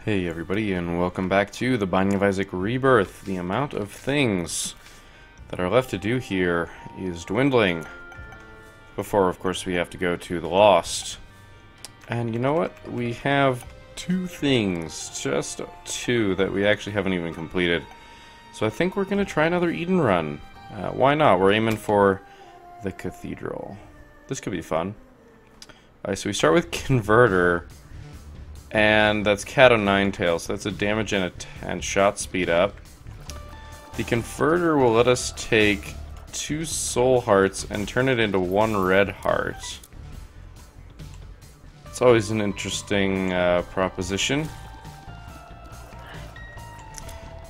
Hey everybody, and welcome back to the Binding of Isaac Rebirth. The amount of things that are left to do here is dwindling. Before, of course, we have to go to the Lost. And you know what? We have two things, just two, that we actually haven't even completed. So I think we're going to try another Eden run. Why not? We're aiming for the Cathedral. This could be fun. Alright, so we start with Converter. And that's Cat o' Nine Tails, so that's a damage and shot speed up. The Converter will let us take 2 soul hearts and turn it into 1 red heart. It's always an interesting proposition.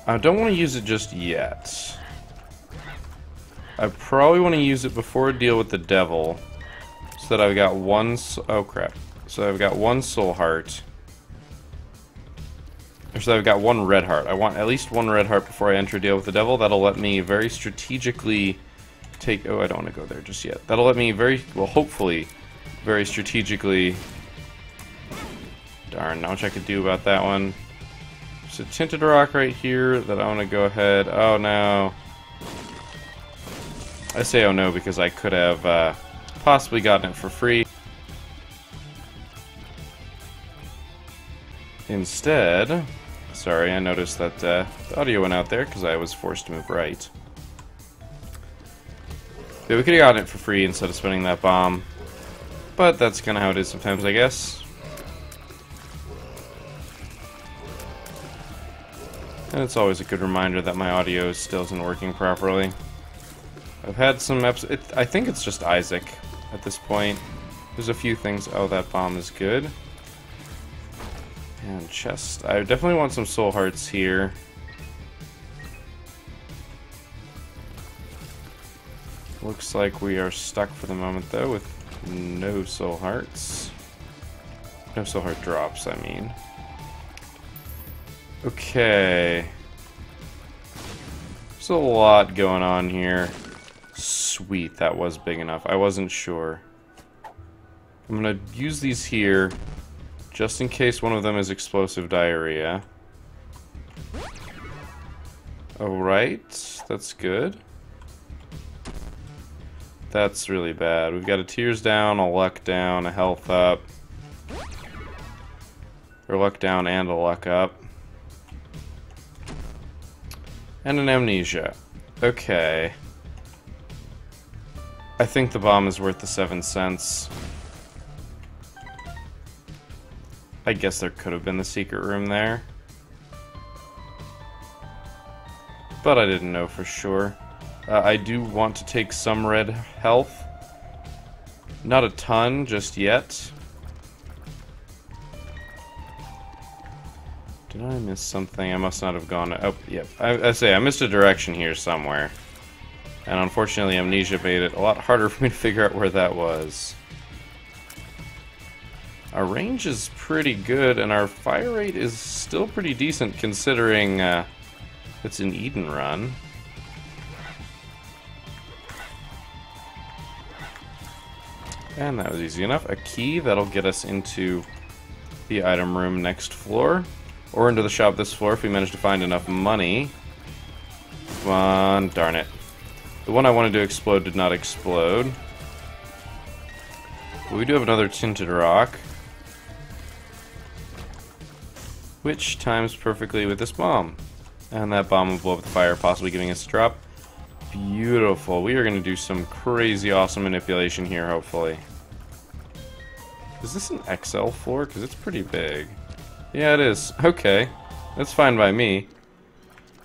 I don't want to use it just yet. I probably want to use it before I deal with the devil, so that I've got oh crap. So I've got 1 soul heart. So I've got 1 red heart. I want at least 1 red heart before I enter a deal with the devil. That'll let me very strategically take... Oh, I don't want to go there just yet. That'll let me hopefully, very strategically... Darn, not much I could do about that one. There's a tinted rock right here that I want to go ahead... Oh, no. I say oh, no, because I could have possibly gotten it for free. Instead... Sorry, I noticed that the audio went out there because I was forced to move right. Yeah, we could have gotten it for free instead of spending that bomb. But that's kind of how it is sometimes, I guess. And it's always a good reminder that my audio still isn't working properly. I've had some episodes... I think it's just Isaac at this point. There's a few things... Oh, that bomb is good. And chest. I definitely want some soul hearts here. Looks like we are stuck for the moment, though, with no soul hearts. No soul heart drops, I mean. Okay. There's a lot going on here. Sweet, that was big enough. I wasn't sure. I'm gonna use these here, just in case one of them is explosive diarrhea. Alright, that's good. That's really bad. We've got a tears down, a luck down, a health up. Or luck down and a luck up. And an amnesia. Okay. I think the bomb is worth the 7 cents. I guess there could have been the secret room there. But I didn't know for sure. I do want to take some red health. Not a ton just yet. Did I miss something? I must not have gone... Oh, yep. I say, I missed a direction here somewhere. And unfortunately, amnesia made it a lot harder for me to figure out where that was. Our range is pretty good, and our fire rate is still pretty decent considering it's an Eden run. And that was easy enough. A key that'll get us into the item room next floor, or into the shop this floor if we manage to find enough money. Come on, darn it. The one I wanted to explode did not explode. But we do have another tinted rock, which times perfectly with this bomb. And that bomb will blow up the fire, possibly giving us a drop. Beautiful. We are going to do some crazy awesome manipulation here, hopefully. Is this an XL floor? Because it's pretty big. Yeah, it is. Okay. That's fine by me.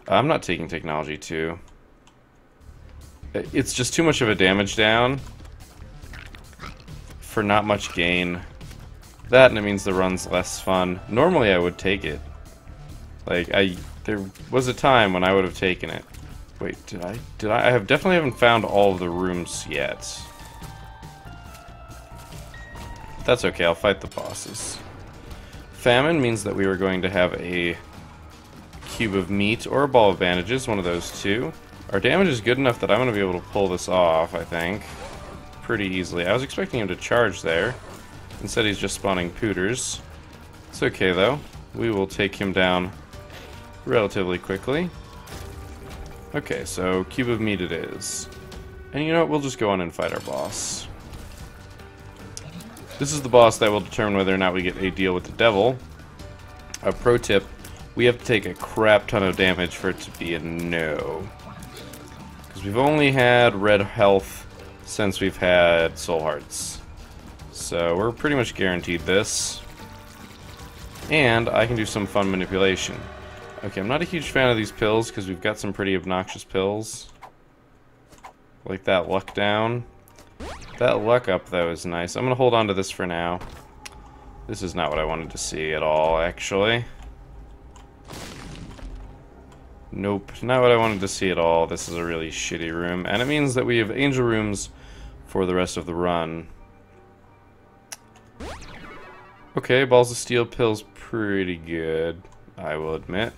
I'm not taking technology 2. It's just too much of a damage down for not much gain. That, and it means the run's less fun. Normally I would take it. Like, there was a time when I would have taken it. Wait, did I? I definitely haven't found all of the rooms yet. That's okay, I'll fight the bosses. Famine means that we are going to have a cube of meat or a ball of bandages, one of those two. Our damage is good enough that I'm going to be able to pull this off, I think, pretty easily. I was expecting him to charge there. Instead he's just spawning pooters. It's okay though. we will take him down relatively quickly. Okay, so cube of meat it is. And you know what, we'll just go on and fight our boss. This is the boss that will determine whether or not we get a deal with the devil. A pro tip, we have to take a crap ton of damage for it to be a no. Because we've only had red health since we've had soul hearts. So we're pretty much guaranteed this. And I can do some fun manipulation. Okay, I'm not a huge fan of these pills because we've got some pretty obnoxious pills. Like that luck down. That luck up, though, is nice. I'm going to hold on to this for now. This is not what I wanted to see at all, actually. Nope, not what I wanted to see at all. This is a really shitty room. And it means that we have angel rooms for the rest of the run. Okay, balls of steel pills pretty good, I will admit.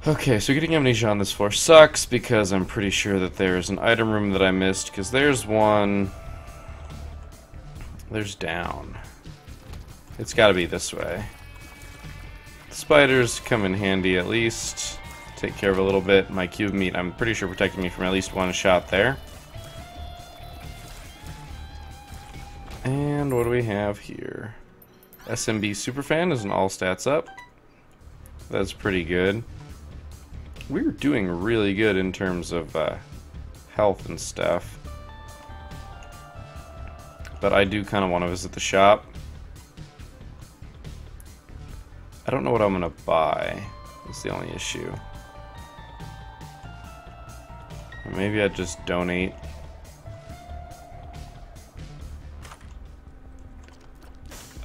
Okay, so getting amnesia on this floor sucks because I'm pretty sure that there's an item room that I missed, because there's one. There's down. It's gotta be this way. The spiders come in handy at least. Take care of a little bit. My cube meat, I'm pretty sure, protecting me from at least one shot there. And what do we have here? SMB Superfan is an all stats up. That's pretty good. We're doing really good in terms of health and stuff. But I do kind of want to visit the shop. I don't know what I'm going to buy. That's the only issue. Or maybe I'd just donate.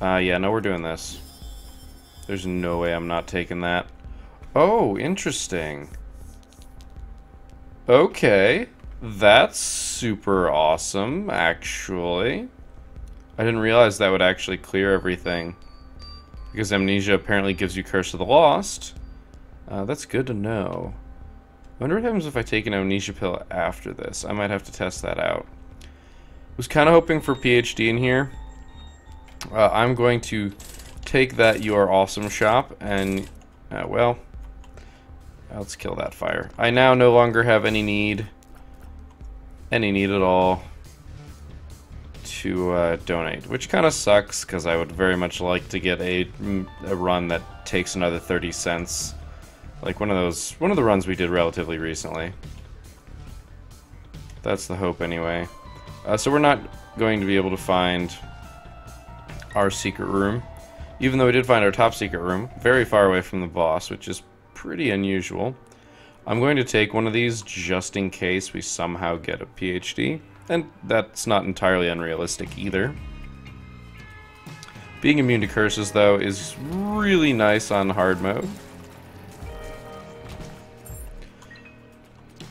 Yeah, no, we're doing this. There's no way I'm not taking that. Oh, interesting. Okay. That's super awesome, actually. I didn't realize that would actually clear everything. Because amnesia apparently gives you Curse of the Lost. That's good to know. I wonder what happens if I take an amnesia pill after this. I might have to test that out. Was kind of hoping for PhD in here. I'm going to take that You Are Awesome shop and, well, let's kill that fire. I now no longer have any need at all to donate, which kind of sucks because I would very much like to get a run that takes another 30 cents, like one of the runs we did relatively recently. That's the hope anyway. So we're not going to be able to find our secret room, even though we did find our top secret room very far away from the boss, which is pretty unusual. I'm going to take one of these just in case we somehow get a PhD, and that's not entirely unrealistic either. Being immune to curses, though, is really nice on hard mode.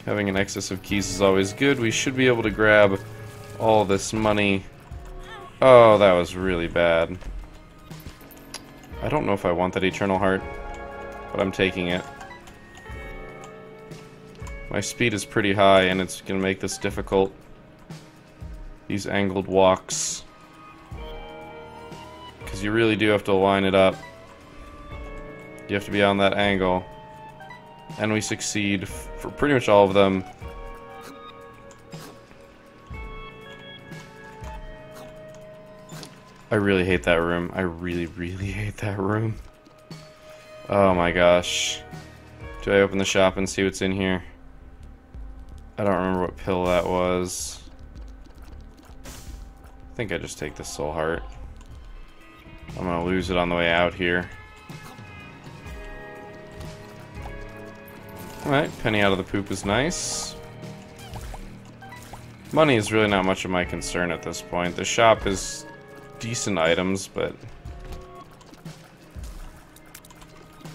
Having an excess of keys is always good. We should be able to grab all this money. Oh, that was really bad. I don't know if I want that Eternal Heart, but I'm taking it. My speed is pretty high, and it's going to make this difficult. These angled walks. Because you really do have to line it up. You have to be on that angle. And we succeed for pretty much all of them. I really hate that room. I really, really hate that room. Oh my gosh. Do I open the shop and see what's in here? I don't remember what pill that was. I think I just take the soul heart. I'm gonna lose it on the way out here. Alright, penny out of the poop is nice. Money is really not much of my concern at this point. The shop is decent items, but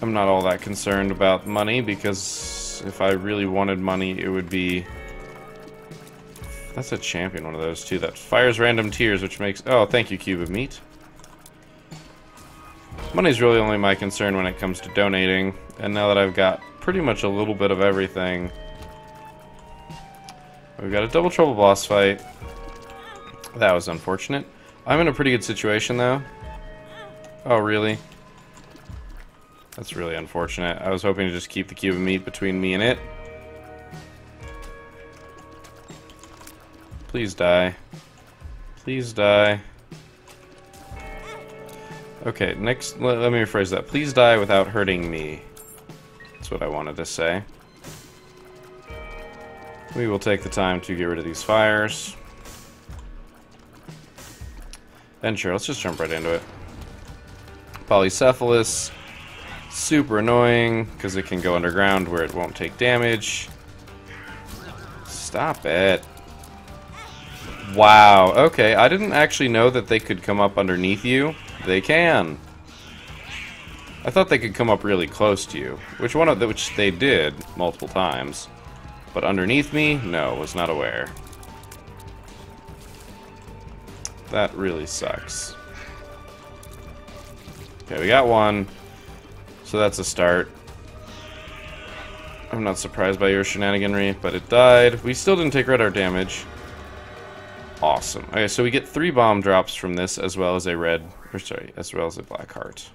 I'm not all that concerned about money, because if I really wanted money, it would be... That's a champion one of those too, that fires random tears, which makes... Oh, thank you, cube of meat. Money's really only my concern when it comes to donating, and now that I've got pretty much a little bit of everything, we've got a double trouble boss fight. That was unfortunate. I'm in a pretty good situation, though. Oh, really? That's really unfortunate. I was hoping to just keep the cube of meat between me and it. Please die. Please die. Okay, next, let me rephrase that. Please die without hurting me. That's what I wanted to say. We will take the time to get rid of these fires. And sure, let's just jump right into it. Polycephalus. Super annoying, because it can go underground where it won't take damage. Stop it. Wow, okay, I didn't actually know that they could come up underneath you. They can. I thought they could come up really close to you, which they did multiple times. But underneath me, no, was not aware. That really sucks. Okay, we got one. So that's a start. I'm not surprised by your shenaniganry, but it died. We still didn't take red art damage. Awesome. Okay, so we get 3 bomb drops from this, as well as a as well as a black heart.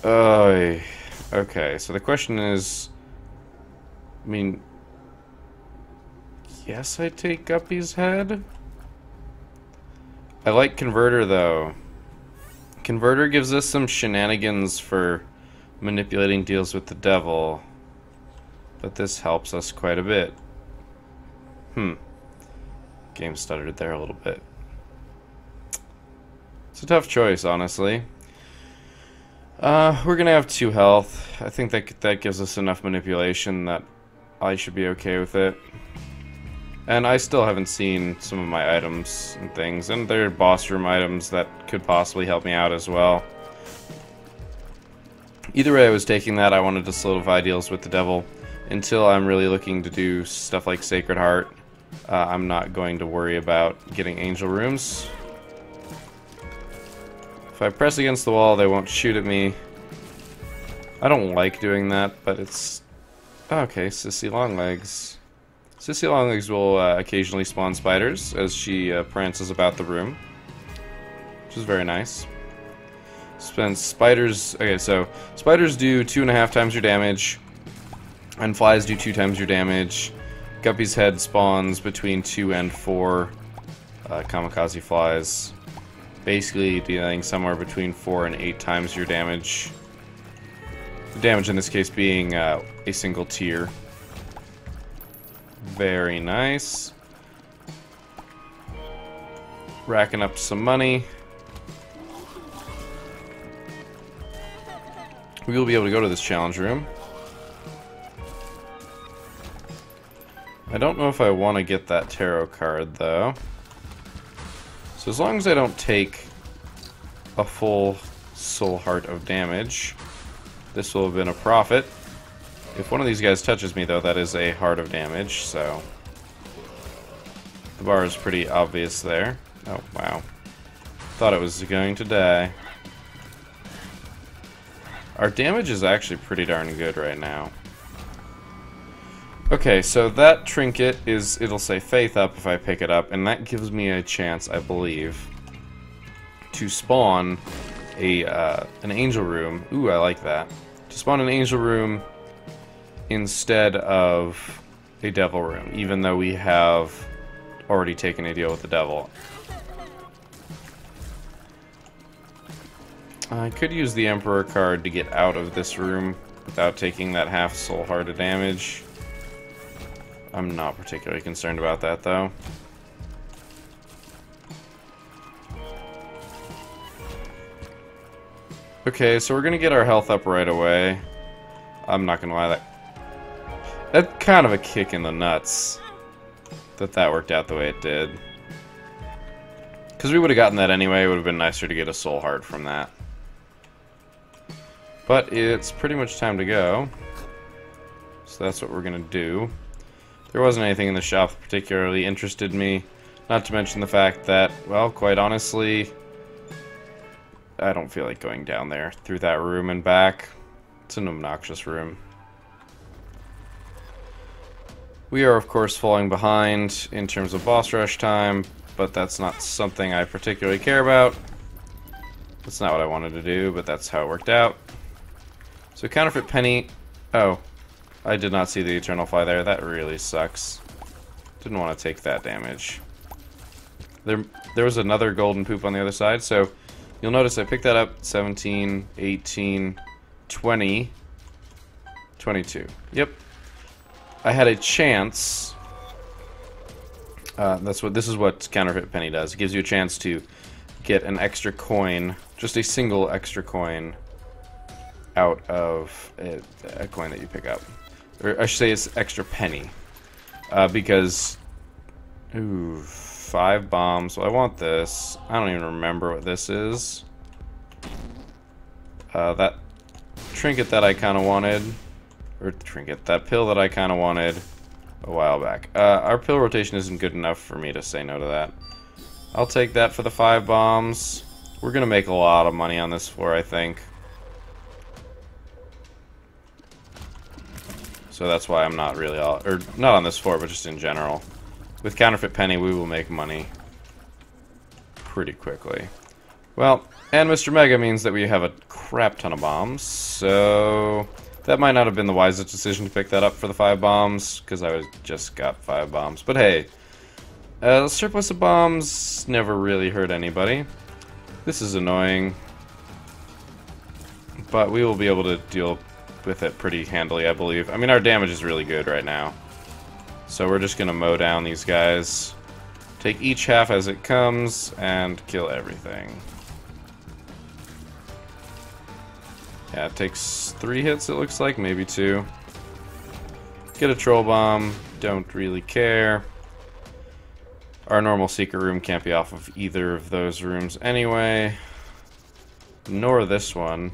Okay, so the question is, I mean, yes, I take Guppy's head. I like Converter, though. Converter gives us some shenanigans for manipulating deals with the devil, but this helps us quite a bit. Game stuttered there a little bit. It's a tough choice, honestly. We're gonna have 2 health. I think that gives us enough manipulation that I should be okay with it. And I still haven't seen some of my items and things, and there are boss room items that could possibly help me out as well. Either way I was taking that, I wanted to solidify deals with the devil. Until I'm really looking to do stuff like Sacred Heart, I'm not going to worry about getting angel rooms. If I press against the wall, they won't shoot at me. I don't like doing that, but it's... Okay, Sissy Longlegs. Sissy Longlegs will occasionally spawn spiders as she prances about the room, which is very nice. Spiders... Okay, so spiders do 2.5 times your damage, and flies do 2 times your damage. Guppy's head spawns between 2 and 4 kamikaze flies, basically dealing somewhere between 4 and 8 times your damage. The damage in this case being a single tier. Very nice. Racking up some money. We will be able to go to this challenge room. I don't know if I want to get that tarot card, though. So as long as I don't take a full soul heart of damage, this will have been a profit. If one of these guys touches me, though, that is a heart of damage, so... The bar is pretty obvious there. Oh, wow. Thought it was going to die. Our damage is actually pretty darn good right now. Okay, so that trinket is, it'll say faith up if I pick it up, and that gives me a chance, I believe, to spawn an angel room. Ooh, I like that. To spawn an angel room instead of a devil room, even though we have already taken a deal with the devil. I could use the Emperor card to get out of this room without taking that half soul heart of damage. I'm not particularly concerned about that, though. Okay, so we're gonna get our health up right away. I'm not gonna lie, that's kind of a kick in the nuts that worked out the way it did. Because we would have gotten that anyway. It would have been nicer to get a soul heart from that. But it's pretty much time to go. So that's what we're gonna do. There wasn't anything in the shop that particularly interested me. Not to mention the fact that, well, quite honestly, I don't feel like going down there through that room and back. It's an obnoxious room. We are, of course, falling behind in terms of boss rush time, but that's not something I particularly care about. That's not what I wanted to do, but that's how it worked out. So counterfeit penny... Oh, I did not see the eternal fly there. That really sucks. Didn't want to take that damage. There was another golden poop on the other side, so you'll notice I picked that up. 17, 18, 20, 22. Yep. I had a chance. This is what counterfeit penny does. It gives you a chance to get an extra coin, just a single extra coin, out of a coin that you pick up. Or I should say it's extra penny. Because... Ooh, 5 bombs. Well, I want this. I don't even remember what this is. That trinket that I kind of wanted. Or trinket. That pill that I kind of wanted a while back. Our pill rotation isn't good enough for me to say no to that. I'll take that for the 5 bombs. We're going to make a lot of money on this floor, I think. So that's why I'm not really or not on this floor, but just in general. With counterfeit penny, we will make money pretty quickly. Well, and Mr. Mega means that we have a crap ton of bombs, so that might not have been the wisest decision to pick that up for the 5 bombs, because I just got 5 bombs. But hey, surplus of bombs never really hurt anybody. This is annoying, but we will be able to deal with it pretty handily, I believe. I mean, our damage is really good right now. So we're just gonna mow down these guys. Take each half as it comes, and kill everything. Yeah, it takes 3 hits, it looks like, maybe 2. Get a troll bomb, don't really care. Our normal secret room can't be off of either of those rooms anyway. Nor this one.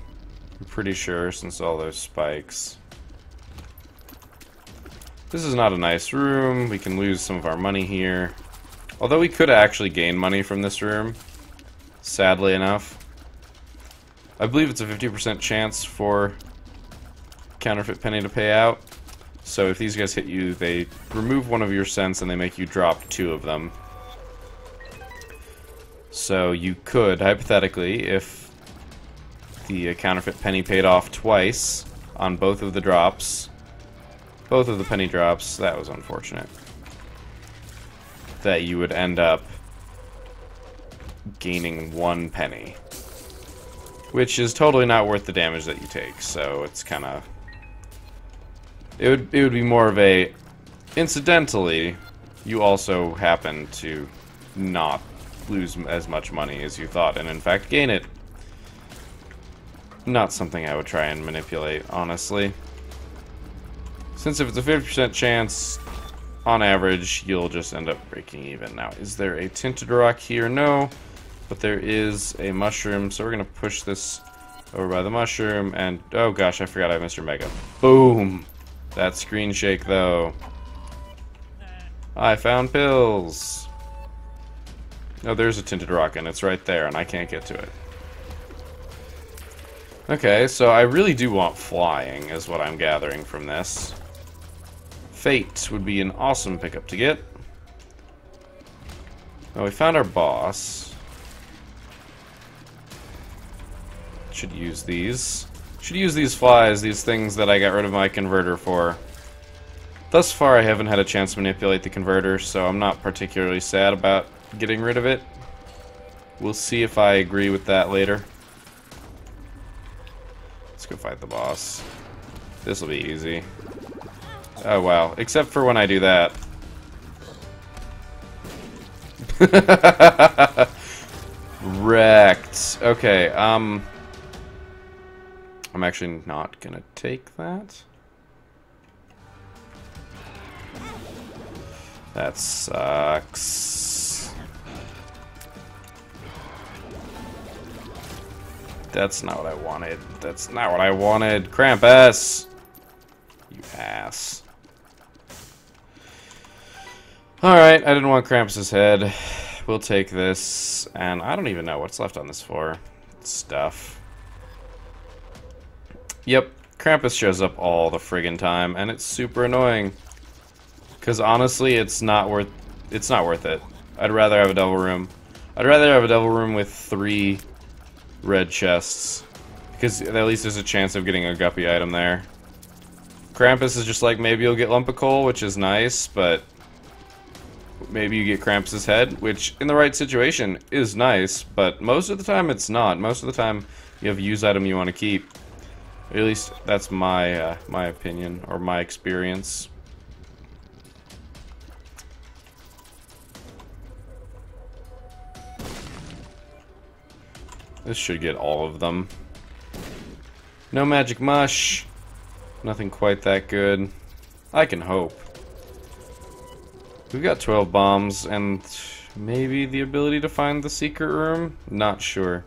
I'm pretty sure, since all those spikes. This is not a nice room. We can lose some of our money here. Although we could actually gain money from this room. Sadly enough. I believe it's a 50% chance for counterfeit penny to pay out. So if these guys hit you, they remove one of your cents and they make you drop 2 of them. So you could, hypothetically, if the counterfeit penny paid off twice on both of the drops, both of the penny drops, that was unfortunate, that you would end up gaining 1 penny. Which is totally not worth the damage that you take, so it's kind of... It would be more of a... Incidentally, you also happen to not lose as much money as you thought, and in fact gain it. Not something I would try and manipulate, honestly. Since if it's a 50% chance, on average, you'll just end up breaking even. Now, is there a tinted rock here? No. But there is a mushroom, so we're going to push this over by the mushroom, and... Oh gosh, I forgot I have Mr. Mega. Boom! That screen shake, though. I found pills! Oh, there's a tinted rock, and it's right there, and I can't get to it. Okay, so I really do want flying, is what I'm gathering from this. Fate would be an awesome pickup to get. Well, we found our boss. Should use these. Should use these flies, these things that I got rid of my converter for. Thus far, I haven't had a chance to manipulate the converter, so I'm not particularly sad about getting rid of it. We'll see if I agree with that later. Let's go fight the boss. This'll be easy. Oh wow, except for when I do that. Wrecked. Okay, I'm actually not gonna take that. That sucks. That's not what I wanted. That's not what I wanted. Krampus! You ass. Alright, I didn't want Krampus's head. We'll take this, and I don't even know what's left on this floor. Stuff. Yep, Krampus shows up all the friggin' time, and it's super annoying. Because honestly, it's not worth it. I'd rather have a devil room. I'd rather have a devil room with 3 red chests. Because at least there's a chance of getting a guppy item there. Krampus is just like, maybe you'll get lump of coal, which is nice, but maybe you get Krampus's head, which in the right situation is nice, but most of the time it's not. Most of the time you have a use item you want to keep. At least that's my my opinion, or my experience. This should get all of them. No magic mush. Nothing quite that good. I can hope. We've got 12 bombs and maybe the ability to find the secret room? Not sure.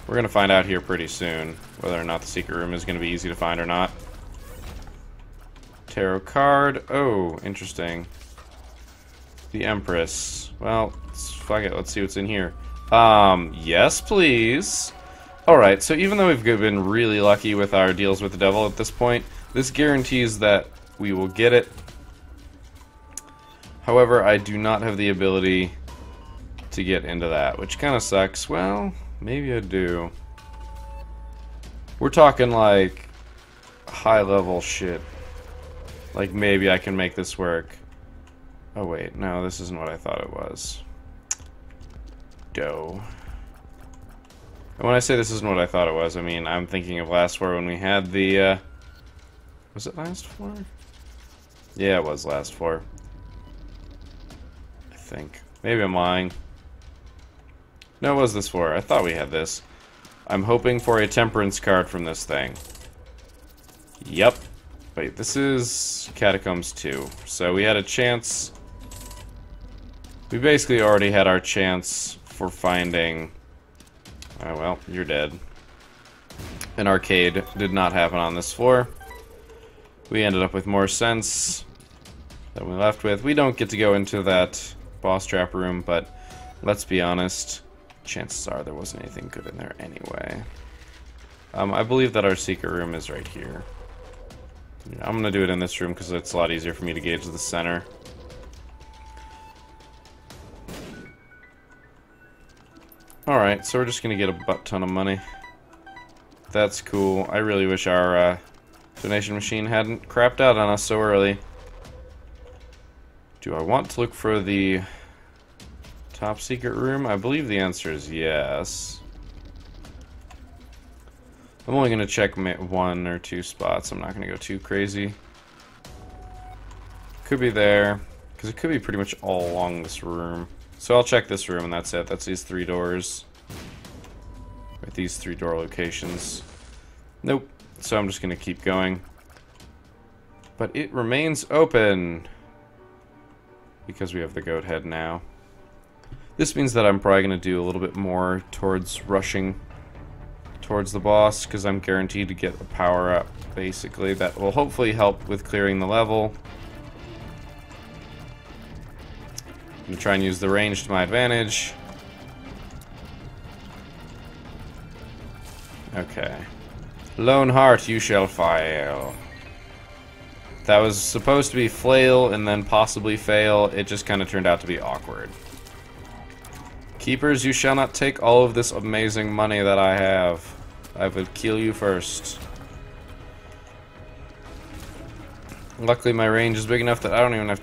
We're gonna find out here pretty soon whether or not the secret room is gonna be easy to find or not. Tarot card. Oh, interesting. The Empress. Well, fuck it. Let's see what's in here. Yes, please. Alright, so even though we've been really lucky with our deals with the devil at this point, this guarantees that we will get it. However, I do not have the ability to get into that, which kind of sucks. Well, maybe I do. We're talking like high-level shit. Like maybe I can make this work. Oh wait, no, this isn't what I thought it was. Dough. And when I say this isn't what I thought it was, I mean I'm thinking of last floor when we had the, was it last floor? Yeah, it was last floor. I think. Maybe I'm lying. No, it was this floor. I thought we had this. I'm hoping for a temperance card from this thing. Yep. Wait, this is Catacombs 2. So we had a chance. We basically already had our chance for finding... Oh, well, you're dead. An arcade did not happen on this floor. We ended up with more sense than we left with. We don't get to go into that boss trap room, but let's be honest, chances are there wasn't anything good in there anyway. I believe that our secret room is right here. I'm gonna do it in this room because it's a lot easier for me to gauge the center. Alright, so we're just gonna get a butt ton of money. That's cool. I really wish our donation machine hadn't crapped out on us so early. Do I want to look for the top secret room? I believe the answer is yes. I'm only going to check 1 or 2 spots. I'm not going to go too crazy. Could be there, because it could be pretty much all along this room. So I'll check this room and that's it. That's these 3 doors. With these 3 door locations. Nope. So I'm just going to keep going. But it remains open. Because we have the goat head now. This means that I'm probably going to do a little bit more towards rushing towards the boss, because I'm guaranteed to get a power up, basically. That will hopefully help with clearing the level. I'm going to try and use the range to my advantage. Okay. Lone heart, you shall fail. That was supposed to be flail and then possibly fail. It just kind of turned out to be awkward. Keepers, you shall not take all of this amazing money that I have. I will kill you first. Luckily my range is big enough that I don't even have...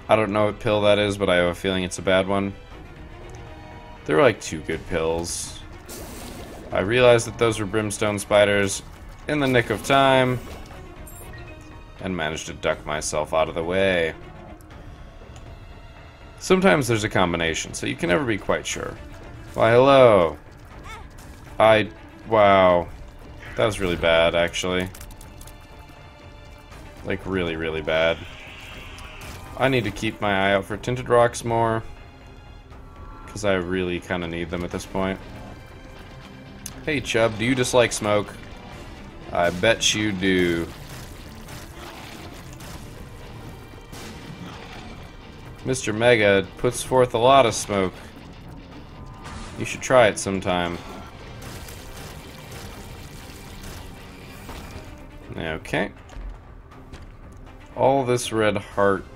I don't know what pill that is, but I have a feeling it's a bad one. There were like 2 good pills. I realized that those were brimstone spiders in the nick of time. And managed to duck myself out of the way. Sometimes there's a combination, so you can never be quite sure. Why, hello. Wow. That was really bad, actually. Like, really, really bad. I need to keep my eye out for tinted rocks more. Because I really kind of need them at this point. Hey, Chubb, do you dislike smoke? I bet you do. Mr. Mega puts forth a lot of smoke. You should try it sometime. Okay. All this red heart.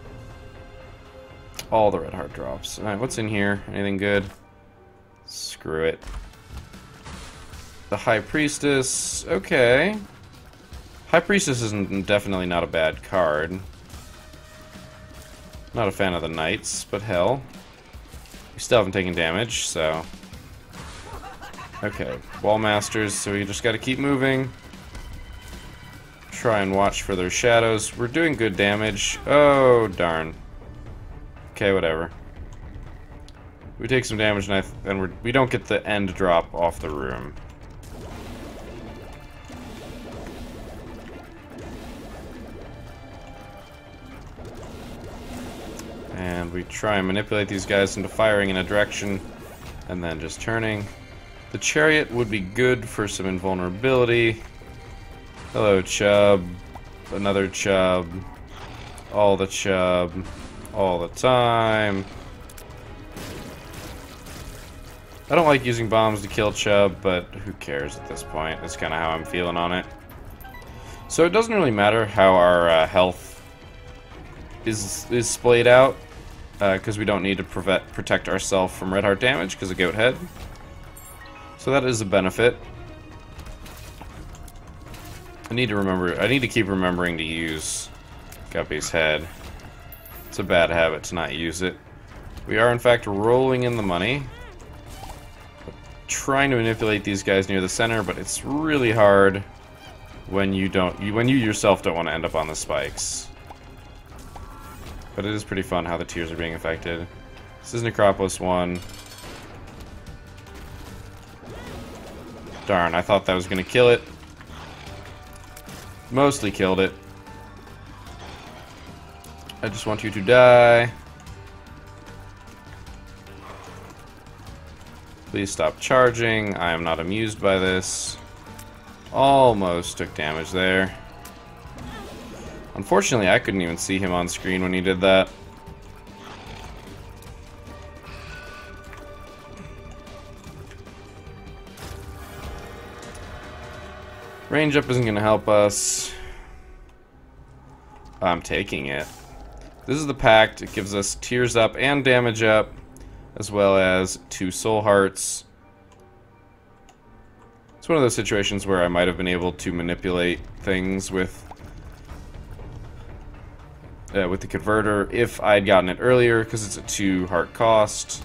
all the red heart drops. Alright, what's in here? Anything good? Screw it. The High Priestess. Okay. High Priestess is definitely not a bad card. Not a fan of the Knights, but hell. We still haven't taken damage, so... Okay, Wall Masters, so we just gotta keep moving. Try and watch for their shadows. We're doing good damage. Oh, darn. Okay, whatever. We take some damage and we don't get the end drop off the room. And we try and manipulate these guys into firing in a direction and then just turning. The chariot would be good for some invulnerability. Hello, Chub. Another Chub. All the Chub. All the time. I don't like using bombs to kill Chub, but who cares at this point? That's kind of how I'm feeling on it. So it doesn't really matter how our health is splayed out, because we don't need to protect ourselves from red heart damage because of Goat Head. So that is a benefit. I need to keep remembering to use Guppy's Head. It's a bad habit to not use it. We are in fact rolling in the money. Trying to manipulate these guys near the center, but it's really hard when you yourself don't want to end up on the spikes. But it is pretty fun how the tiers are being affected. This is Necropolis 1. Darn, I thought that was going to kill it. Mostly killed it. I just want you to die. Please stop charging. I am not amused by this. Almost took damage there. Unfortunately, I couldn't even see him on screen when he did that. Range up isn't going to help us. I'm taking it. This is the Pact. It gives us tears up and damage up, as well as 2 soul hearts. It's one of those situations where I might have been able to manipulate things with the converter if I'd gotten it earlier, because it's a 2 heart cost.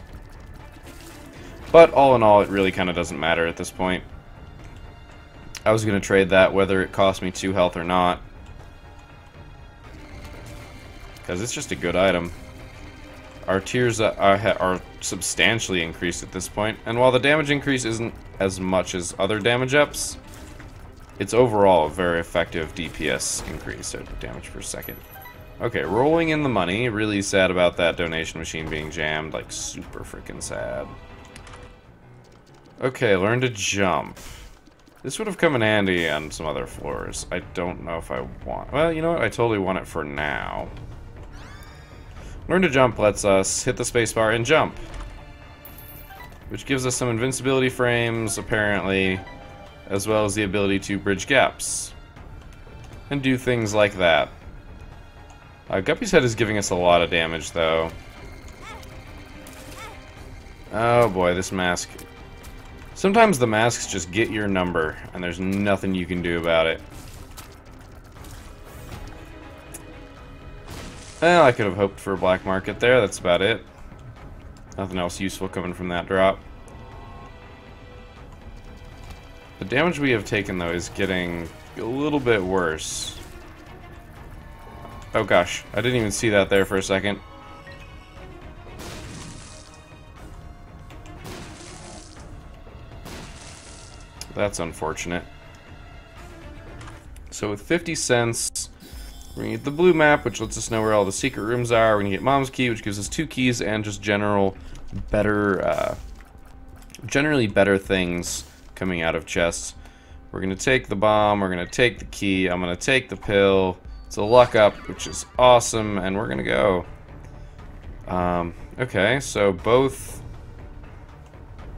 But all in all, it really kind of doesn't matter at this point. I was going to trade that whether it cost me 2 health or not, because it's just a good item. Our tiers are substantially increased at this point, and while the damage increase isn't as much as other damage ups, it's overall a very effective DPS increase, so damage per second. Okay, rolling in the money. Really sad about that donation machine being jammed, like super freaking sad. Okay, learn to jump. This would have come in handy on some other floors. I don't know if I want... Well, you know what? I totally want it for now. Learn to jump lets us hit the spacebar and jump, which gives us some invincibility frames, apparently, as well as the ability to bridge gaps and do things like that. Guppy's Head is giving us a lot of damage, though. Oh boy, this mask. Sometimes the masks just get your number, and there's nothing you can do about it. Well, I could have hoped for a black market there, that's about it. Nothing else useful coming from that drop. The damage we have taken, though, is getting a little bit worse. Oh gosh, I didn't even see that there for a second. That's unfortunate. So with 50 cents, we're gonna get the blue map, which lets us know where all the secret rooms are. We're gonna get Mom's Key, which gives us 2 keys and just generally better things coming out of chests. We're gonna take the bomb, we're gonna take the key, I'm gonna take the pill. It's a luck up, which is awesome, and we're gonna go. Okay, so both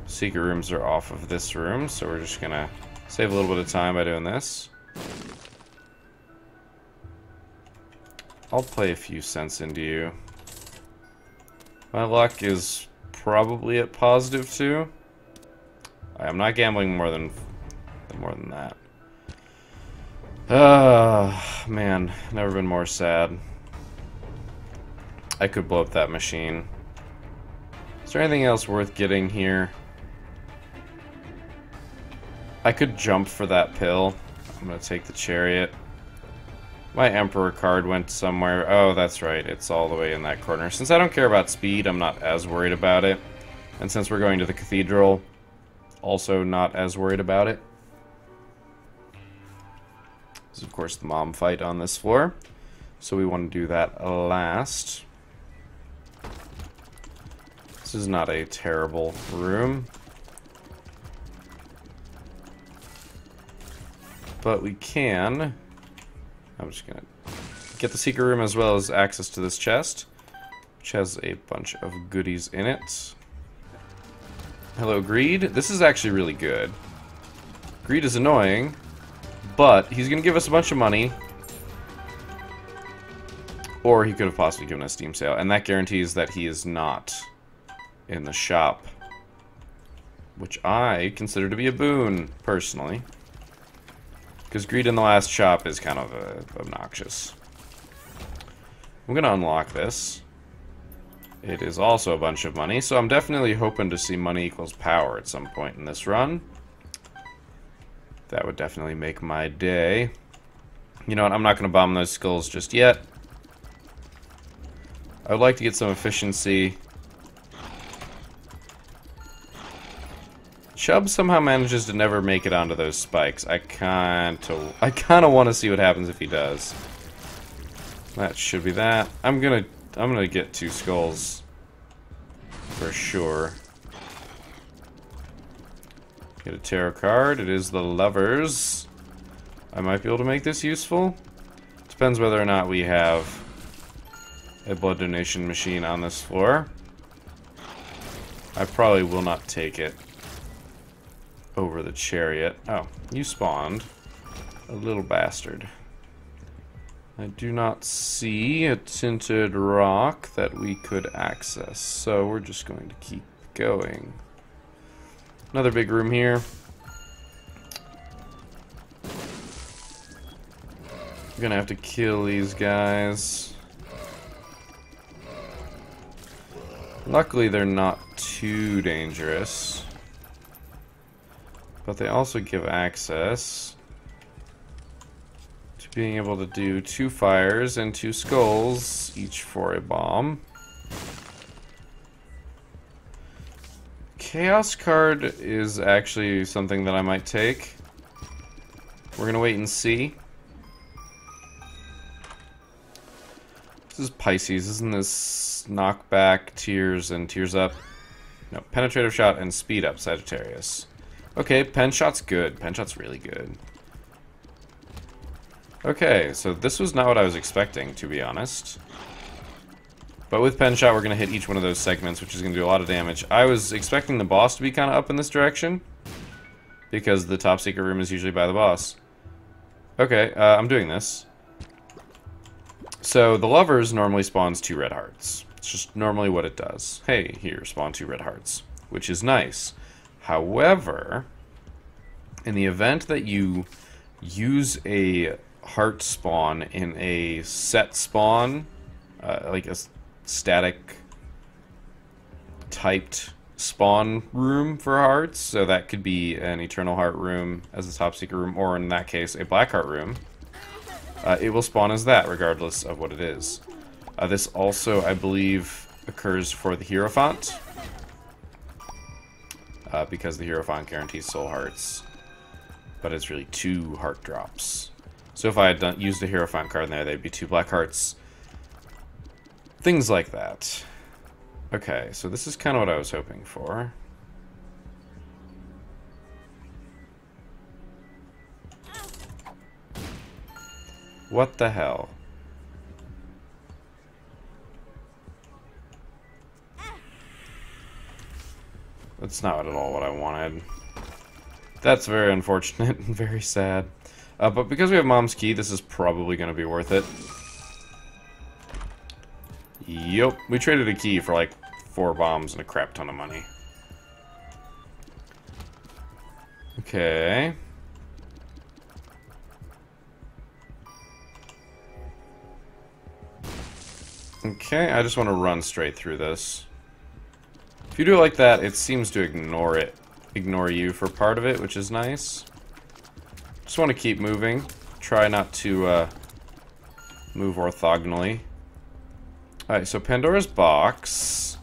secret rooms are off of this room, so we're just gonna save a little bit of time by doing this. I'll play a few cents into you. My luck is probably at positive 2. I am not gambling more than that. Man, never been more sad. I could blow up that machine. Is there anything else worth getting here? I could jump for that pill. I'm gonna take the chariot. My Emperor card went somewhere. Oh, that's right. It's all the way in that corner. Since I don't care about speed, I'm not as worried about it. And since we're going to the cathedral, also not as worried about it. This is, of course, the mom fight on this floor. So we want to do that last. This is not a terrible room. But we can... I'm just going to get the secret room as well as access to this chest, which has a bunch of goodies in it. Hello, Greed. This is actually really good. Greed is annoying, but he's going to give us a bunch of money. Or he could have possibly given us Steam Sale, and that guarantees that he is not in the shop, which I consider to be a boon, personally. Because greed in the last shop is kind of obnoxious. I'm going to unlock this. It is also a bunch of money, so I'm definitely hoping to see money equals power at some point in this run. That would definitely make my day. You know what, I'm not going to bomb those skulls just yet. I would like to get some efficiency. Chubb somehow manages to never make it onto those spikes. I kind of want to see what happens if he does. That should be that. I'm gonna get 2 skulls for sure. Get a tarot card. It is the Lovers. I might be able to make this useful. Depends whether or not we have a blood donation machine on this floor. I probably will not take it over the chariot. Oh, you spawned. A little bastard. I do not see a tinted rock that we could access, so we're just going to keep going. Another big room here. I'm gonna have to kill these guys. Luckily, they're not too dangerous. But they also give access to being able to do 2 fires and 2 skulls, each for a bomb. Chaos card is actually something that I might take. We're gonna wait and see. This is Pisces, isn't this knockback, tears, and tears up? No, penetrative shot and speed up, Sagittarius. Okay, pen shot's good. Pen shot's really good. Okay, so this was not what I was expecting, to be honest. But with pen shot, we're going to hit each one of those segments, which is going to do a lot of damage. I was expecting the boss to be kind of up in this direction, because the top secret room is usually by the boss. Okay, I'm doing this. So the Lovers normally spawns 2 red hearts. It's just normally what it does. Hey, here, spawn 2 red hearts, which is nice. However, in the event that you use a heart spawn in a set spawn, like a static typed spawn room for hearts, so that could be an eternal heart room as a top secret room, or in that case, a black heart room, it will spawn as that regardless of what it is. This also, I believe, occurs for the Hierophant. Because the Hierophant guarantees soul hearts. But it's really 2 heart drops. So if I had used the Hierophant card in there, they'd be 2 black hearts. Things like that. Okay, so this is kind of what I was hoping for. What the hell? That's not at all what I wanted. That's very unfortunate and very sad. But because we have Mom's Key, this is probably going to be worth it. Yup. We traded a key for like 4 bombs and a crap ton of money. Okay. Okay, I just want to run straight through this. If you do it like that, it seems to ignore you for part of it, which is nice. Just want to keep moving. Try not to move orthogonally. Alright, so Pandora's box,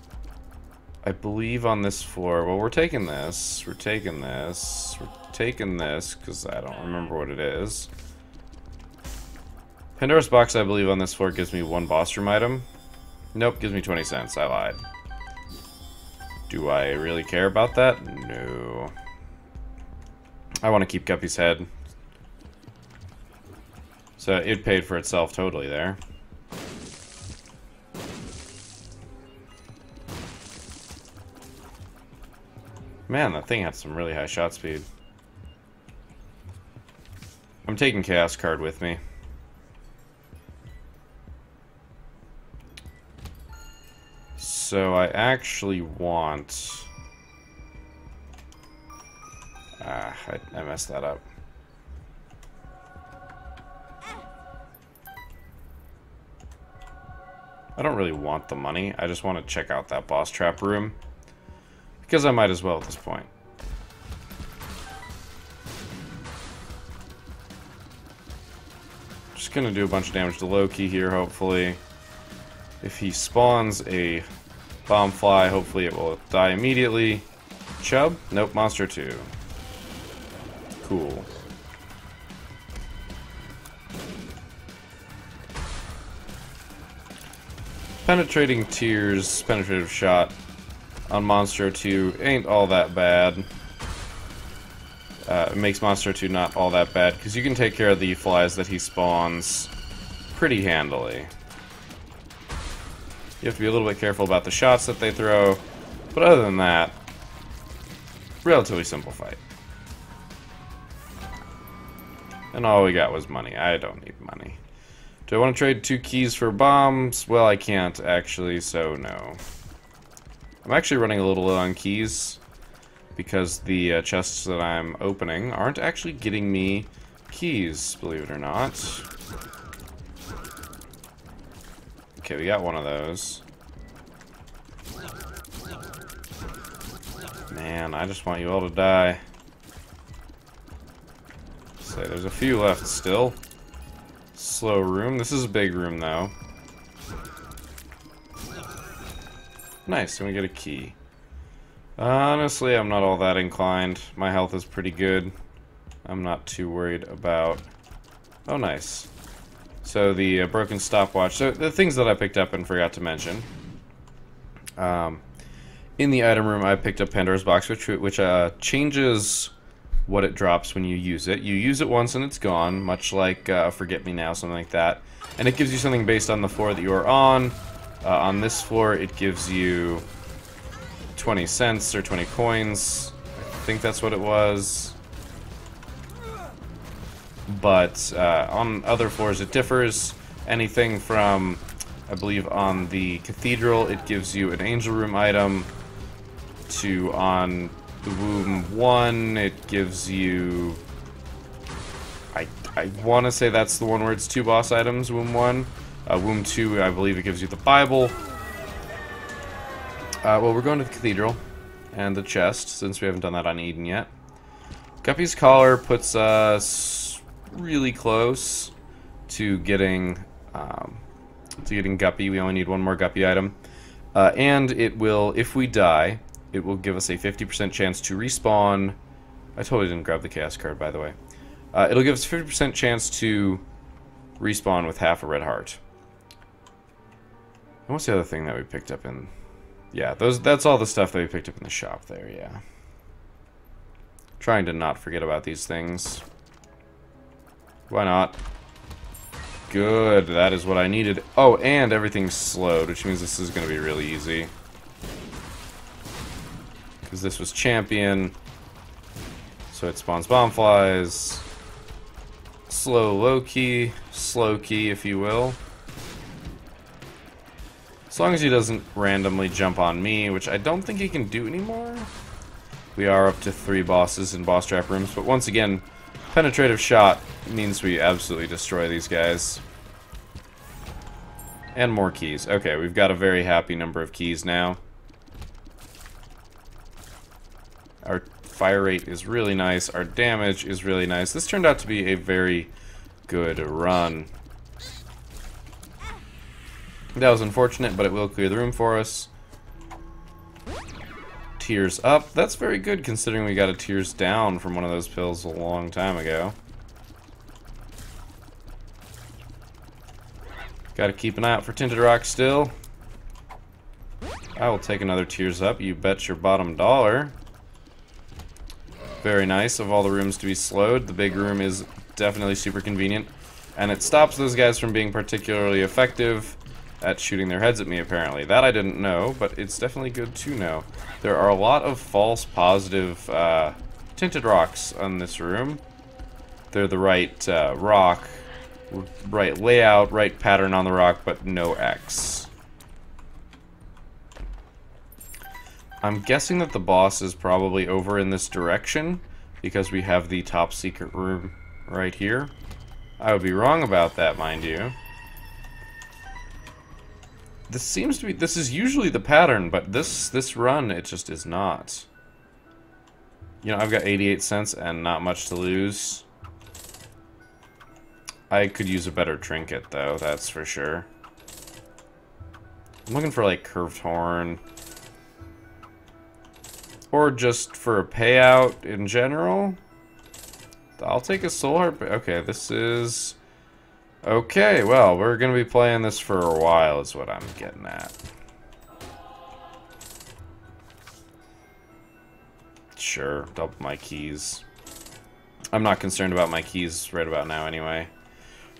I believe on this floor. Well, we're taking this. We're taking this. We're taking this, because I don't remember what it is. Pandora's box, I believe, on this floor gives me 1 boss room item. Nope, gives me 20 cents. I lied. Do I really care about that? No. I want to keep Guppy's head. So it paid for itself totally there. Man, that thing had some really high shot speed. I'm taking Chaos Card with me. So I actually want... I messed that up. I don't really want the money. I just want to check out that boss trap room. Because I might as well at this point. Just gonna do a bunch of damage to Loki here, hopefully. If he spawns a bomb fly, hopefully it will die immediately. Chub? Nope, monster 2. Cool. Penetrating Tears, penetrative shot on Monster 2 ain't all that bad. It makes Monster 2 not all that bad, because you can take care of the flies that he spawns pretty handily. You have to be a little bit careful about the shots that they throw, but other than that, relatively simple fight. And all we got was money. I don't need money. Do I want to trade 2 keys for bombs? Well, I can't actually, so no. I'm actually running a little low on keys because the chests that I'm opening aren't actually getting me keys, believe it or not. Okay, we got one of those. Man, I just want you all to die. So there's a few left still. Slow room. This is a big room, though. Nice, and we get a key. Honestly, I'm not all that inclined. My health is pretty good. I'm not too worried about... Oh, nice. So the broken stopwatch. So the things that I picked up and forgot to mention. In the item room, I picked up Pandora's box, which changes what it drops when you use it. You use it once and it's gone, much like Forget Me Now, something like that. And it gives you something based on the floor that you are on. On this floor, it gives you 20 cents or 20 coins. I think that's what it was. But on other floors, it differs. Anything from, I believe, on the Cathedral, it gives you an Angel Room item, to on the Womb 1, it gives you... I want to say that's the one where it's 2 boss items, Womb 1. Womb 2, I believe it gives you the Bible. Well, we're going to the Cathedral and the chest, since we haven't done that on Eden yet. Guppy's Collar puts us really close to getting Guppy. We only need 1 more Guppy item. And it will, if we die, it will give us a 50% chance to respawn. I totally didn't grab the Chaos card, by the way. It'll give us a 50% chance to respawn with half a red heart. And what's the other thing that we picked up in... Yeah, that's all the stuff that we picked up in the shop there, yeah. Trying to not forget about these things. Why not? Good, that is what I needed. Oh, and everything's slowed, which means this is going to be really easy. Because this was champion, so it spawns bomb flies. Slow key, if you will. As long as he doesn't randomly jump on me, which I don't think he can do anymore. We are up to 3 bosses in boss trap rooms, but once again, penetrative shot means we absolutely destroy these guys. And more keys. Okay, we've got a very happy number of keys now. Our fire rate is really nice. Our damage is really nice. This turned out to be a very good run. That was unfortunate, but it will clear the room for us. Tears up. That's very good considering we got a tears down from one of those pills a long time ago. Gotta keep an eye out for Tinted Rock still. I will take another tears up, you bet your bottom dollar. Very nice of all the rooms to be slowed. The big room is definitely super convenient. And it stops those guys from being particularly effective at shooting their heads at me, apparently. That I didn't know, but it's definitely good to know. There are a lot of false positive tinted rocks on this room. They're the right rock, right layout, right pattern on the rock, but no X. I'm guessing that the boss is probably over in this direction because we have the top secret room right here. I would be wrong about that, mind you. This seems to be, this is usually the pattern, but this run, it just is not. You know, I've got 88 cents and not much to lose. I could use a better trinket, though, that's for sure. I'm looking for, like, curved horn. Or just for a payout in general. I'll take a soul heart. Okay, this is... Okay, well, we're going to be playing this for a while is what I'm getting at. Sure, double my keys. I'm not concerned about my keys right about now anyway.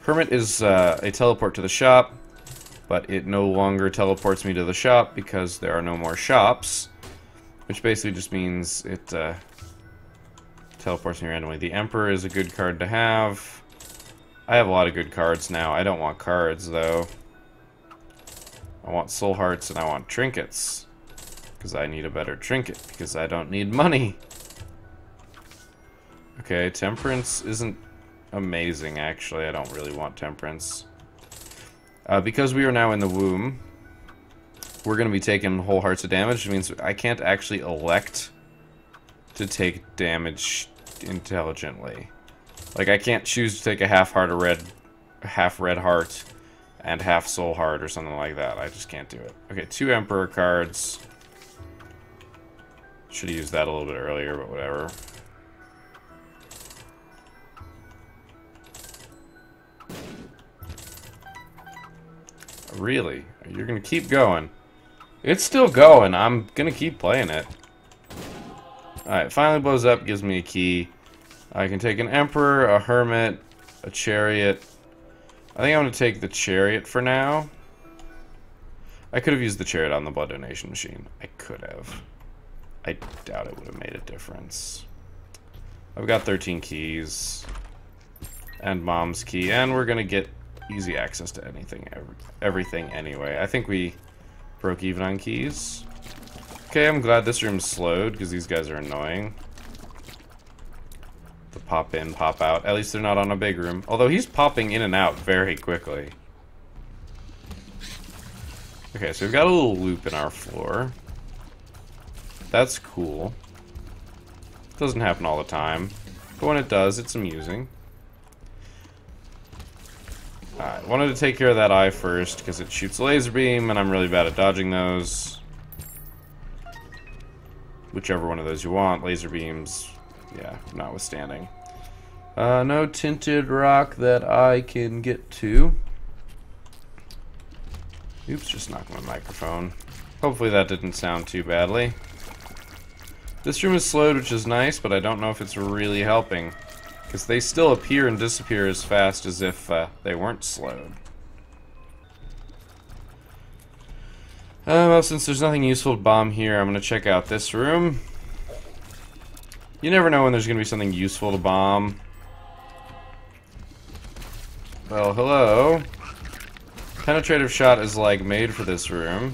Hermit is a teleport to the shop, but it no longer teleports me to the shop because there are no more shops, which basically just means it teleports me randomly. The Emperor is a good card to have. I have a lot of good cards now. I don't want cards, though. I want soul hearts and I want trinkets. Because I need a better trinket. Because I don't need money. Okay, temperance isn't amazing, actually. I don't really want temperance. Because we are now in the womb, we're going to be taking whole hearts of damage. Which means I can't actually elect to take damage intelligently. Like, I can't choose to take a half red heart, and half soul heart or something like that. I just can't do it. Okay, 2 Emperor cards. Should have used that a little bit earlier, but whatever. Really? You're gonna keep going? It's still going. I'm gonna keep playing it. Alright, finally blows up, gives me a key. I can take an Emperor, a Hermit, a Chariot. I think I'm going to take the Chariot for now. I could have used the Chariot on the blood donation machine. I could have. I doubt it would have made a difference. I've got 13 keys. And Mom's key. And we're going to get easy access to anything, everything anyway. I think we broke even on keys. Okay, I'm glad this room's slowed because these guys are annoying. The pop in, pop out. At least they're not on a big room. Although he's popping in and out very quickly. Okay, so we've got a little loop in our floor. That's cool. Doesn't happen all the time. But when it does, it's amusing. Alright, wanted to take care of that eye first because it shoots a laser beam and I'm really bad at dodging those. Whichever one of those you want. Laser beams... Yeah, notwithstanding. No tinted rock that I can get to. Oops, just knocked my microphone. Hopefully that didn't sound too badly. This room is slowed, which is nice, but I don't know if it's really helping. Because they still appear and disappear as fast as if they weren't slowed. Well, since there's nothing useful to bomb here, I'm going to check out this room. You never know when there's going to be something useful to bomb. Well, hello. Penetrative shot is like made for this room.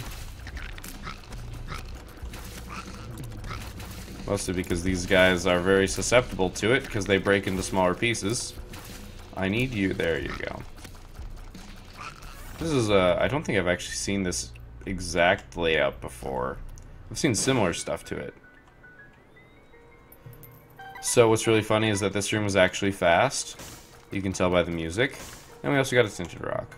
Mostly because these guys are very susceptible to it because they break into smaller pieces. I need you. There you go. This is I don't think I've actually seen this exact layout before. I've seen similar stuff to it. So what's really funny is that this room is actually fast. You can tell by the music. And we also got a tinted rock.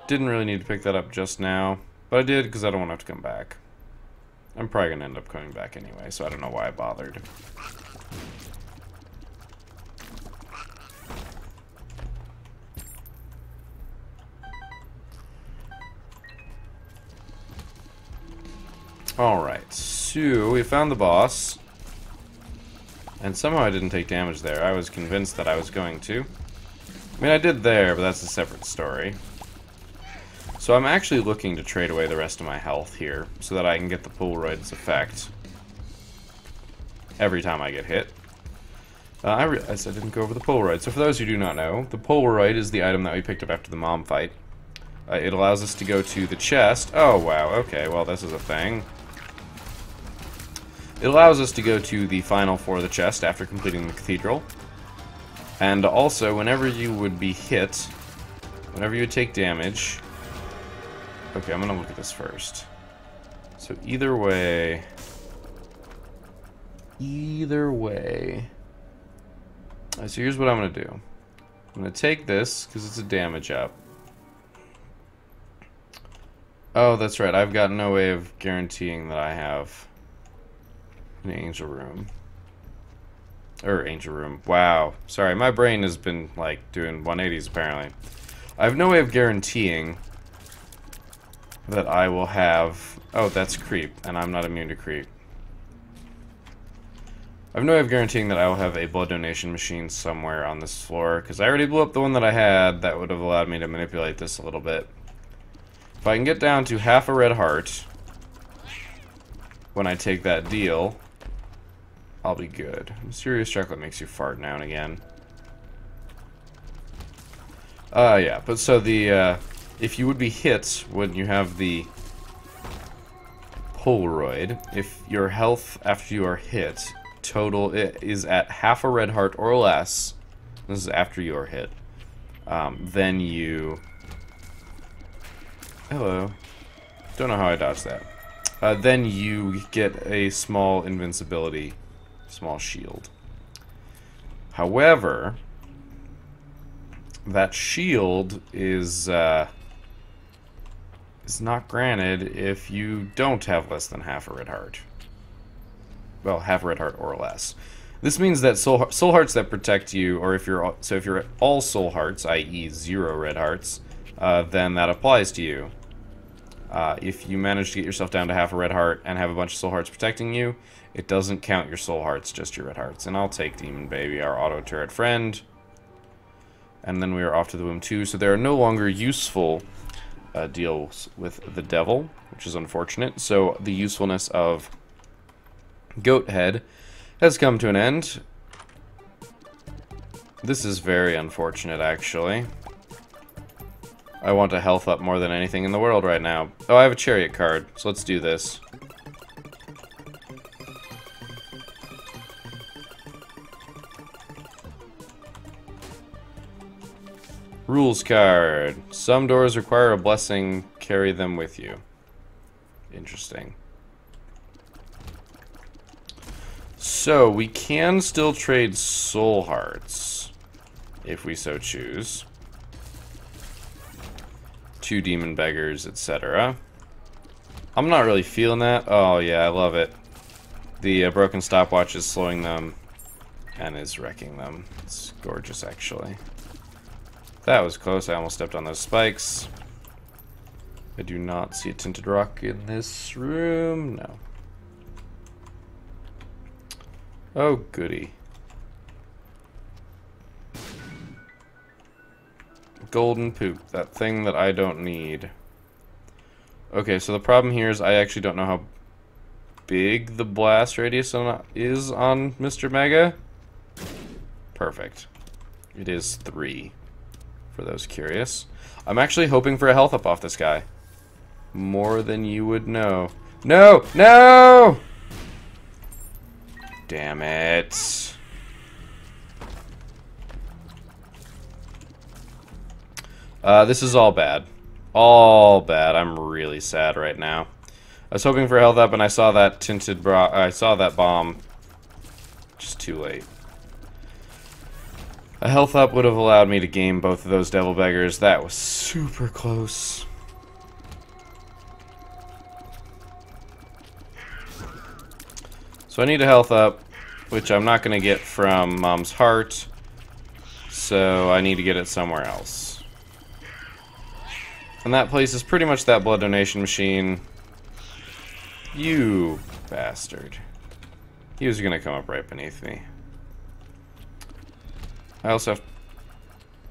Didn't really need to pick that up just now, but I did because I don't want to have to come back. I'm probably going to end up coming back anyway, so I don't know why I bothered. Alright, so we found the boss. And somehow I didn't take damage there. I was convinced that I was going to. I mean, I did there, but that's a separate story. So I'm actually looking to trade away the rest of my health here, so that I can get the Polaroid's effect every time I get hit. I realized I didn't go over the Polaroid. So for those who do not know, the Polaroid is the item that we picked up after the mom fight. It allows us to go to the chest. Oh, wow, okay, well, this is a thing. It allows us to go to the final floor of the chest after completing the cathedral. And also, whenever you would be hit, whenever you would take damage... Okay, I'm gonna look at this first. So either way... So here's what I'm gonna do. I'm gonna take this, because it's a damage up. Oh, that's right, I've got no way of guaranteeing that I have an angel room. Or angel room. Wow. Sorry, my brain has been, like, doing 180s, apparently. I have no way of guaranteeing that I will have... Oh, that's creep, and I'm not immune to creep. I have no way of guaranteeing that I will have a blood donation machine somewhere on this floor, because I already blew up the one that I had. That would have allowed me to manipulate this a little bit. If I can get down to half a red heart when I take that deal, I'll be good. Mysterious chocolate makes you fart now and again. Yeah, but so the, if you would be hit when you have the Polaroid, if your health after you are hit total is at half a red heart or less, this is after you are hit, then you... Hello. Don't know how I dodged that. Then you get a small invincibility, small shield. However, that shield is not granted if you don't have less than half a red heart. Well, half a red heart or less. This means that soul hearts that protect you, or if you're all soul hearts, i.e. 0 red hearts, then that applies to you. If you manage to get yourself down to half a red heart and have a bunch of soul hearts protecting you, it doesn't count your soul hearts, just your red hearts. And I'll take Demon Baby, our auto turret friend. And then we are off to the womb too. So there are no longer useful deals with the devil, which is unfortunate. So the usefulness of Goat Head has come to an end. This is very unfortunate, actually. I want a health up more than anything in the world right now. Oh, I have a chariot card, so let's do this. Rules card. Some doors require a blessing. Carry them with you. Interesting. So, we can still trade soul hearts, if we so choose. 2 demon beggars, etc. I'm not really feeling that. Oh yeah, I love it. The broken stopwatch is slowing them and is wrecking them. It's gorgeous, actually. That was close. I almost stepped on those spikes. I do not see a tinted rock in this room. No. Oh, goody. Golden poop. That thing that I don't need. Okay, so the problem here is I actually don't know how big the blast radius is on Mr. Mega. Perfect. It is 3. for those curious. I'm actually hoping for a health up off this guy. More than you would know. No! No! Damn it. This is all bad. All bad. I'm really sad right now. I was hoping for health up and I saw that I saw that bomb. Just too late. A health up would have allowed me to game both of those devil beggars. That was super close. So I need a health up, which I'm not going to get from Mom's Heart. So I need to get it somewhere else. And that place is pretty much that blood donation machine. You bastard. He was going to come up right beneath me. I also have...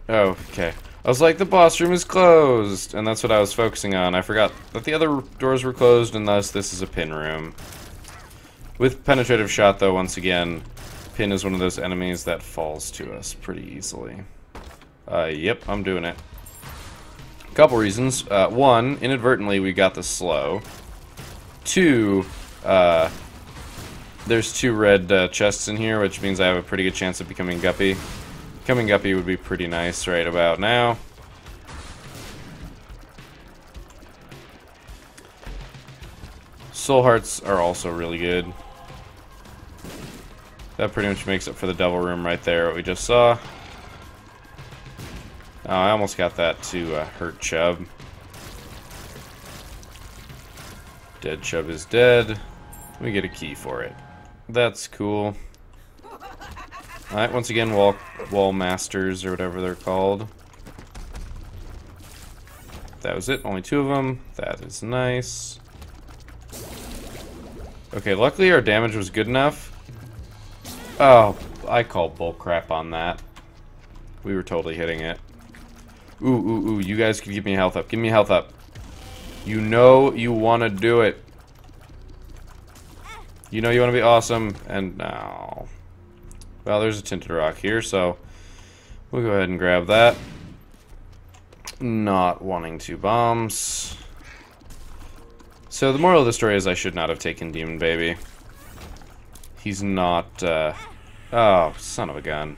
Oh, okay. I was like, the boss room is closed! And that's what I was focusing on. I forgot that the other doors were closed, and thus this is a pin room. With penetrative shot, though, once again, pin is one of those enemies that falls to us pretty easily. Yep, I'm doing it. A couple reasons. One, inadvertently we got the slow. Two, there's two red chests in here, which means I have a pretty good chance of becoming Guppy. Becoming Guppy would be pretty nice right about now. Soul Hearts are also really good. That pretty much makes up for the devil room right there, what we just saw. Oh, I almost got that to hurt Chub. Dead Chub is dead. We get a key for it. That's cool. Alright, once again, wall masters, or whatever they're called. That was it, only two of them. That is nice. Okay, luckily our damage was good enough. Oh, I call bullcrap on that. We were totally hitting it. Ooh, ooh, ooh, you guys can give me a health up. Give me a health up. You know you want to do it. You know you want to be awesome, and no. Well, there's a tinted rock here, so we'll go ahead and grab that. Not wanting two bombs. So the moral of the story is I should not have taken Demon Baby. He's not, oh, son of a gun.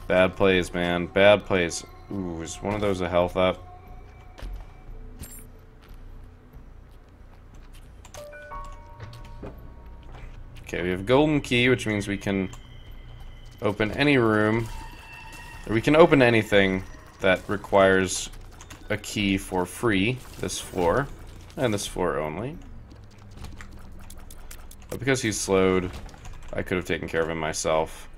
Bad plays, man. Bad plays. Ooh, is one of those a health up? Okay, we have golden key, which means we can open any room. Or we can open anything that requires a key for free. This floor. And this floor only. But because he's slowed, I could have taken care of him myself.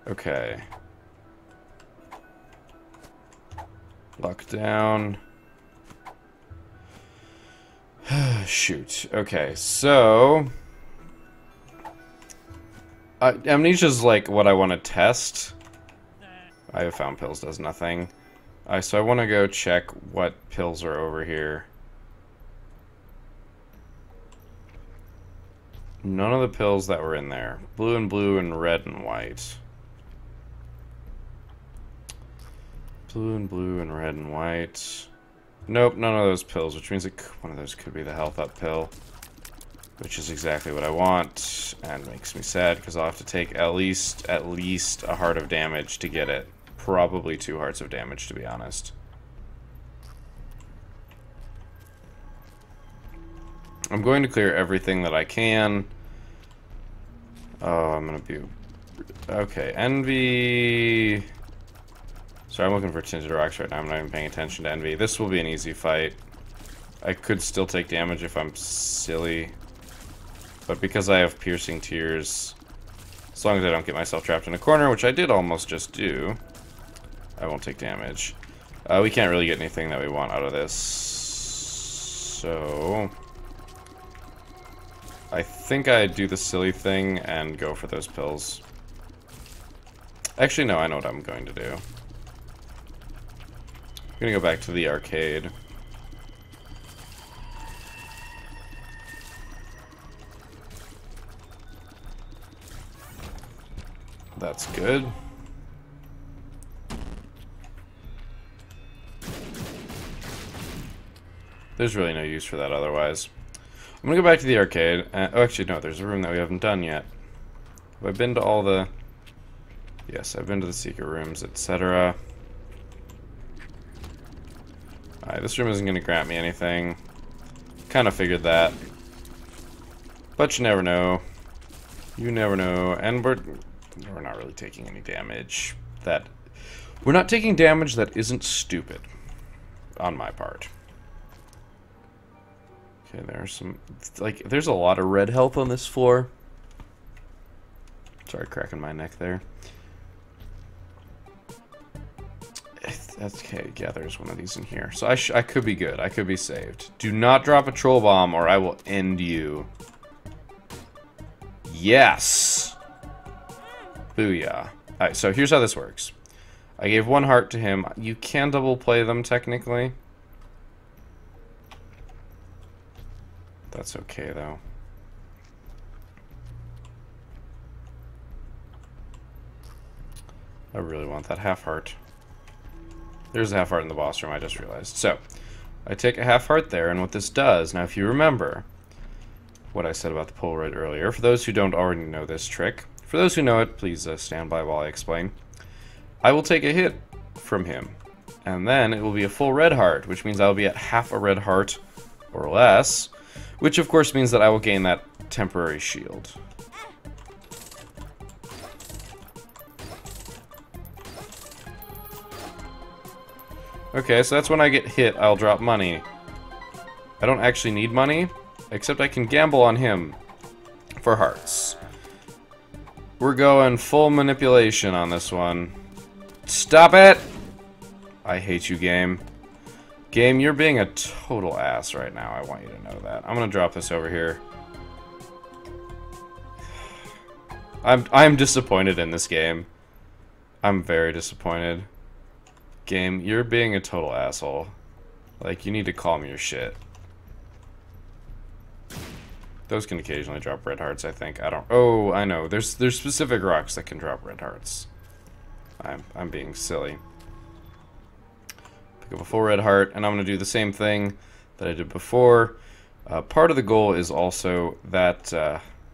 Okay. Lock down. Shoot. Okay, so... Amnesia's like what I want to test. I have found pills, does nothing. So I want to go check what pills are over here. None of the pills that were in there. Blue and red and white. Blue and red and white. Nope, none of those pills, which means one of those could be the health up pill. Which is exactly what I want, and makes me sad, because I'll have to take at least a heart of damage to get it. Probably 2 hearts of damage, to be honest. I'm going to clear everything that I can. Oh, I'm gonna be... Okay, Envy... Sorry, I'm looking for Tinted Rocks right now. I'm not even paying attention to Envy. This will be an easy fight. I could still take damage if I'm silly. But because I have Piercing Tears, as long as I don't get myself trapped in a corner, which I did almost just do, I won't take damage. We can't really get anything that we want out of this. So... I think I'd do the silly thing and go for those pills. Actually, no, I know what I'm going to do. I'm gonna go back to the arcade. That's good. There's really no use for that otherwise. I'm gonna go back to the arcade. Oh, actually, no, there's a room that we haven't done yet. Have I been to all the... Yes, I've been to the secret rooms, etc. Alright, this room isn't gonna grant me anything. Kind of figured that. But you never know. You never know. And we're not really taking any damage. We're not taking damage that isn't stupid. On my part. Okay, there's some... Like, there's a lot of red health on this floor. Sorry, cracking my neck there. Okay, yeah, there's one of these in here. So I could be good. I could be saved. Do not drop a troll bomb or I will end you. Yes! Booyah. Alright, so here's how this works. I gave 1 heart to him. You can double play them, technically. That's okay, though. I really want that half heart. There's a half heart in the boss room, I just realized. So, I take a half heart there, and what this does, now if you remember what I said about the Polaroid earlier, for those who don't already know this trick, for those who know it, please stand by while I explain. I will take a hit from him, and then it will be a full red heart, which means I will be at half a red heart or less, which of course means that I will gain that temporary shield. Okay, so that's when I get hit, I'll drop money. I don't actually need money, except I can gamble on him for hearts. We're going full manipulation on this one. Stop it! I hate you, game. Game, you're being a total ass right now. I want you to know that. I'm gonna drop this over here. I'm disappointed in this game. I'm very disappointed. Game, you're being a total asshole. Like, you need to calm your shit. Those can occasionally drop red hearts, I think. I don't... Oh, I know. There's specific rocks that can drop red hearts. I'm being silly. Pick up a full red heart, and I'm going to do the same thing that I did before. Part of the goal is also that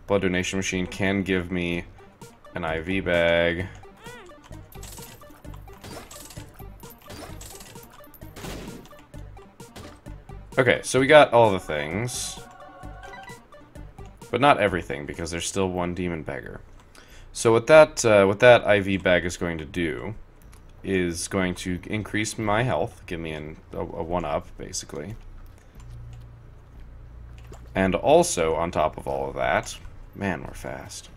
blood donation machine can give me an IV bag. Okay, so we got all the things. But not everything, because there's still one demon beggar. So what that IV bag is going to do is going to increase my health, give me a 1-up, basically. And also, on top of all of that... Man, we're fast.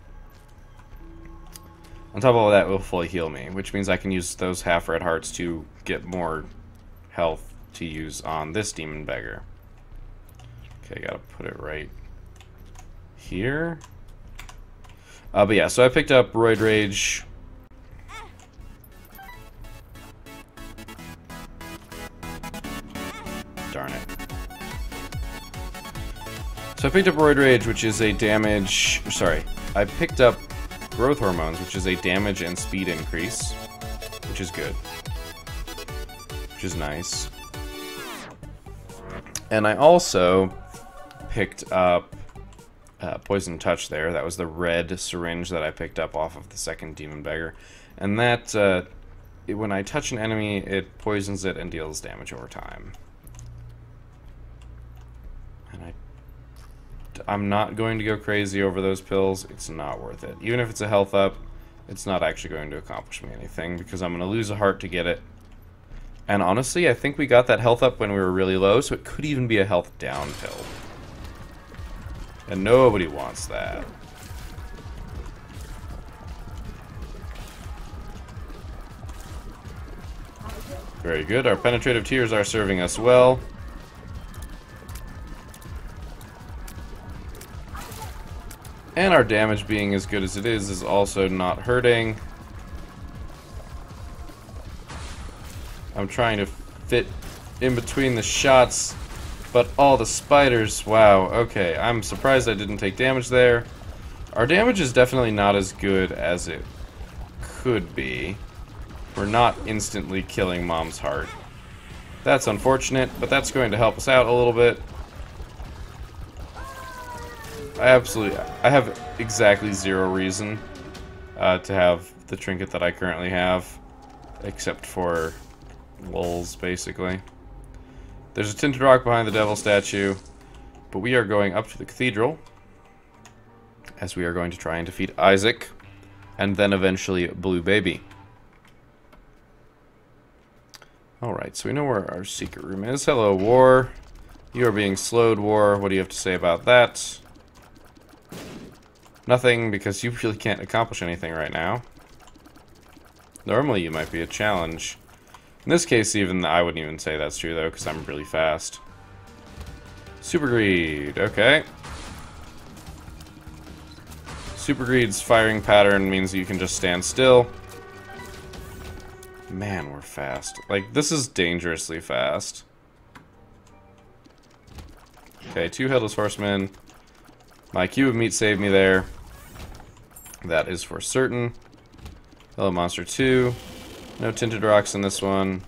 On top of all of that, it will fully heal me, which means I can use those half red hearts to get more health to use on this demon beggar. Okay, gotta put it right here. But yeah, so I picked up Roid Rage. Darn it. So I picked up Roid Rage, which is a damage... Sorry, I picked up Growth Hormones, which is a damage and speed increase, which is good. Which is nice. And I also picked up Poison Touch there. That was the red syringe that I picked up off of the second Demon Beggar. And that, when I touch an enemy, it poisons it and deals damage over time. And I'm not going to go crazy over those pills. It's not worth it. Even if it's a health up, it's not actually going to accomplish me anything, because I'm going to lose a heart to get it. And honestly, I think we got that health up when we were really low, so it could even be a health down pill. And nobody wants that. Very good. Our penetrative tears are serving us well. And our damage being as good as it is also not hurting. I'm trying to fit in between the shots, but all the spiders, wow, okay. I'm surprised I didn't take damage there. Our damage is definitely not as good as it could be. We're not instantly killing Mom's heart. That's unfortunate, but that's going to help us out a little bit. I have exactly zero reason to have the trinket that I currently have, except for lulz, basically. There's a tinted rock behind the devil statue, but we are going up to the cathedral, as we are going to try and defeat Isaac, and then eventually Blue Baby. Alright, so we know where our secret room is. Hello, War. You are being slowed, War. What do you have to say about that? Nothing, because you really can't accomplish anything right now. Normally you might be a challenge. In this case, even I wouldn't even say that's true, though, because I'm really fast. Super Greed, okay. Super Greed's firing pattern means you can just stand still. Man, we're fast. Like, this is dangerously fast. Okay, 2 Headless Horsemen. My cube of meat saved me there. That is for certain. Hello, Monster 2. No tinted rocks in this one.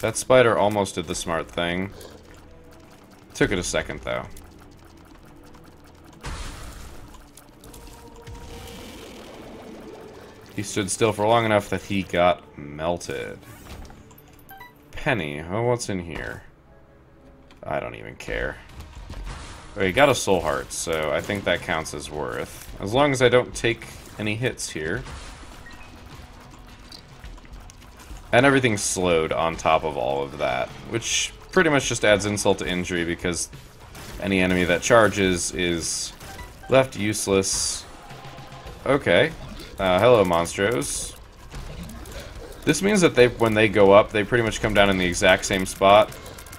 That spider almost did the smart thing. Took it a second, though. He stood still for long enough that he got melted. Penny. Oh, what's in here? I don't even care. Oh, he got a soul heart, so I think that counts as worth. As long as I don't take any hits here. And everything's slowed on top of all of that, which pretty much just adds insult to injury because any enemy that charges is left useless. Okay. Hello, Monstros. This means that when they go up, they pretty much come down in the exact same spot.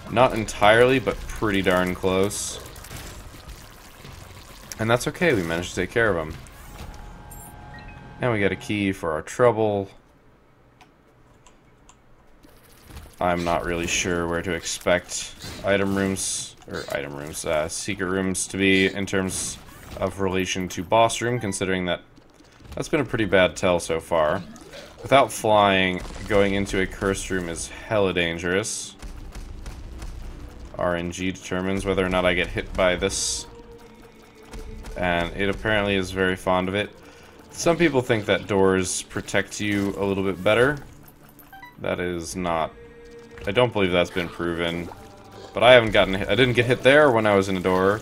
Not entirely, but pretty darn close. And that's okay, we managed to take care of them. And we got a key for our trouble. I'm not really sure where to expect secret rooms to be in terms of relation to boss room, considering that that's been a pretty bad tell so far. Without flying, going into a cursed room is hella dangerous. RNG determines whether or not I get hit by this. And it apparently is very fond of it. Some people think that doors protect you a little bit better. That is not... I don't believe that's been proven. But I haven't gotten hit. I didn't get hit there when I was in a door.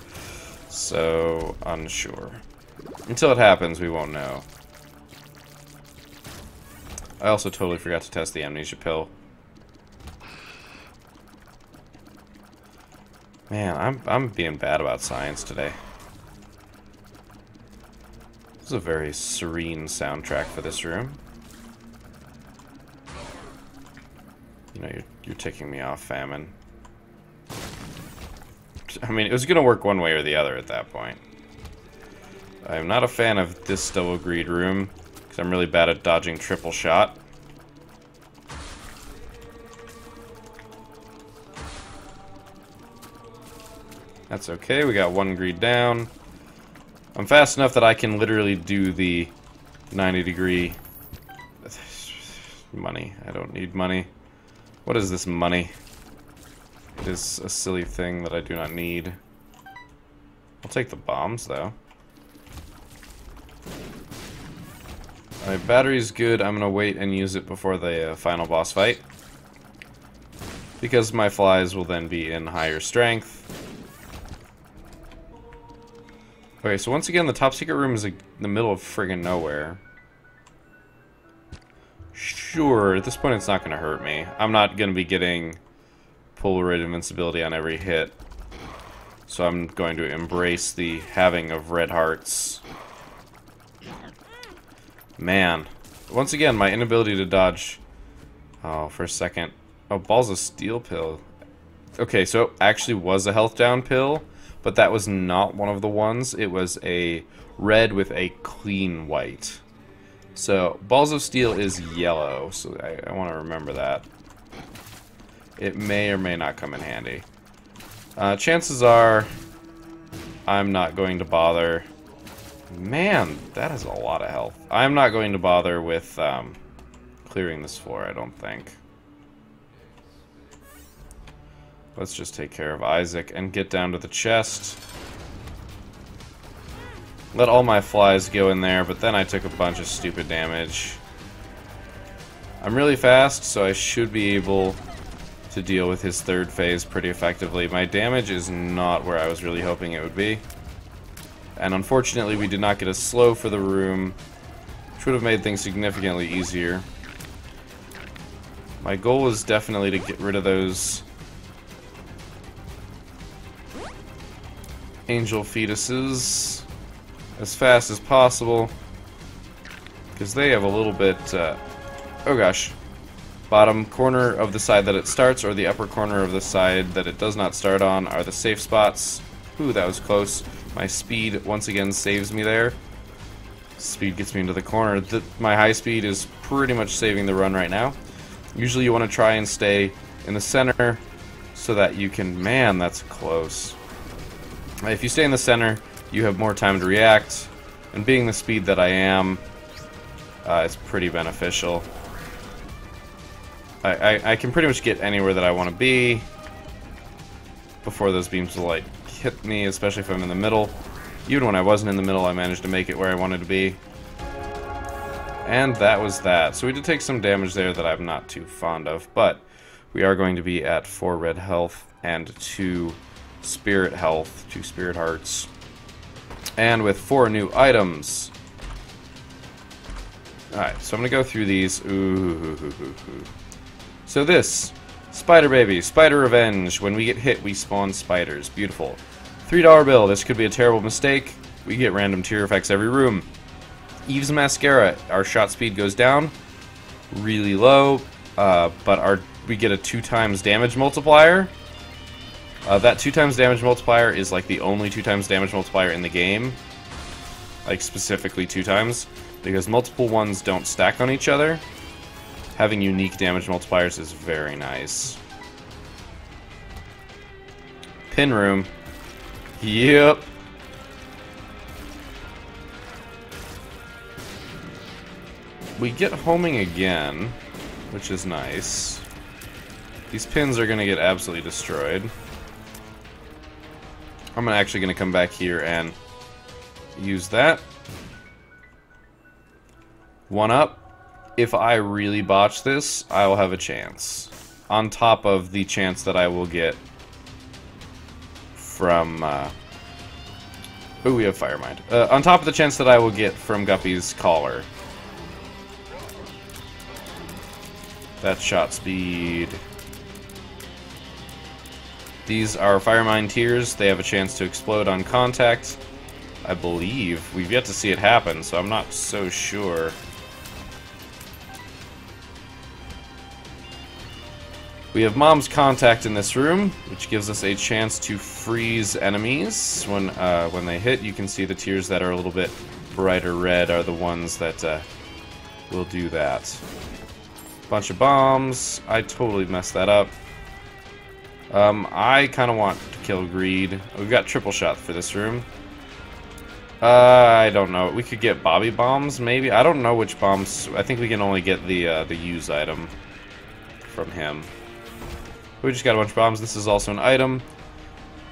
So, unsure. Until it happens, we won't know. I also totally forgot to test the amnesia pill. Man, I'm being bad about science today. This is a very serene soundtrack for this room. You know, you're ticking me off, Famine. I mean, it was gonna work one way or the other at that point. I'm not a fan of this double greed room, because I'm really bad at dodging triple shot. That's okay, we got 1 greed down. I'm fast enough that I can literally do the 90-degree... Money. I don't need money. What is this money? It is a silly thing that I do not need. I'll take the bombs, though. Alright, battery's good. I'm gonna wait and use it before the final boss fight. Because my flies will then be in higher strength. Okay, so once again, the top secret room is in the middle of friggin' nowhere. Sure, at this point it's not gonna hurt me. I'm not gonna be getting Polaroid invincibility on every hit. So I'm going to embrace the having of red hearts. Man. Once again, my inability to dodge... Oh, for a second. Oh, balls of steel pill. Okay, so it actually was a health down pill, but that was not one of the ones. It was a red with a clean white. So, balls of steel is yellow, so I want to remember that. It may or may not come in handy. Chances are, I'm not going to bother. Man, that is a lot of health. I'm not going to bother with clearing this floor, I don't think. Let's just take care of Isaac and get down to the chest. Let all my flies go in there, but then I took a bunch of stupid damage. I'm really fast, so I should be able to deal with his third phase pretty effectively. My damage is not where I was really hoping it would be. And unfortunately, we did not get a slow for the room, which would have made things significantly easier. My goal is definitely to get rid of those angel fetuses as fast as possible, because they have a little bit, oh gosh, bottom corner of the side that it starts or the upper corner of the side that it does not start on are the safe spots. Ooh, that was close. My speed once again saves me there. Speed gets me into the corner. My high speed is pretty much saving the run right now. Usually you want to try and stay in the center so that you can... Man, that's close. If you stay in the center, you have more time to react. And being the speed that I am, it's pretty beneficial. I can pretty much get anywhere that I want to be before those beams of light hit me, especially if I'm in the middle. Even when I wasn't in the middle, I managed to make it where I wanted to be. And that was that. So we did take some damage there that I'm not too fond of, but we are going to be at 4 red health and 2 spirit health, 2 spirit hearts. And with 4 new items. Alright, so I'm going to go through these. So this, Spider Baby, Spider Revenge. When we get hit, we spawn spiders. Beautiful. $3 bill. This could be a terrible mistake. We get random tear effects every room. Eve's Mascara. Our shot speed goes down really low, but we get a 2 times damage multiplier. That 2 times damage multiplier is like the only 2 times damage multiplier in the game. Like specifically 2 times. Because multiple ones don't stack on each other. Having unique damage multipliers is very nice. Pin room. Yep. We get homing again, which is nice. These pins are going to get absolutely destroyed. I'm actually going to come back here and use that. 1 up. If I really botch this, I will have a chance. On top of the chance that I will get from... oh, we have Fire Mind. On top of the chance that I will get from Guppy's Collar. That's shot speed. These are Fire Mind Tears. They have a chance to explode on contact. I believe. We've yet to see it happen, so I'm not so sure. We have Mom's Contact in this room, which gives us a chance to freeze enemies. When they hit, you can see the tears that are a little bit brighter red are the ones that will do that. Bunch of bombs. I totally messed that up. I kind of want to kill Greed. We've got triple shot for this room. I don't know. We could get Bobby bombs, maybe. I don't know which bombs. I think we can only get the use item from him. We just got a bunch of bombs. This is also an item.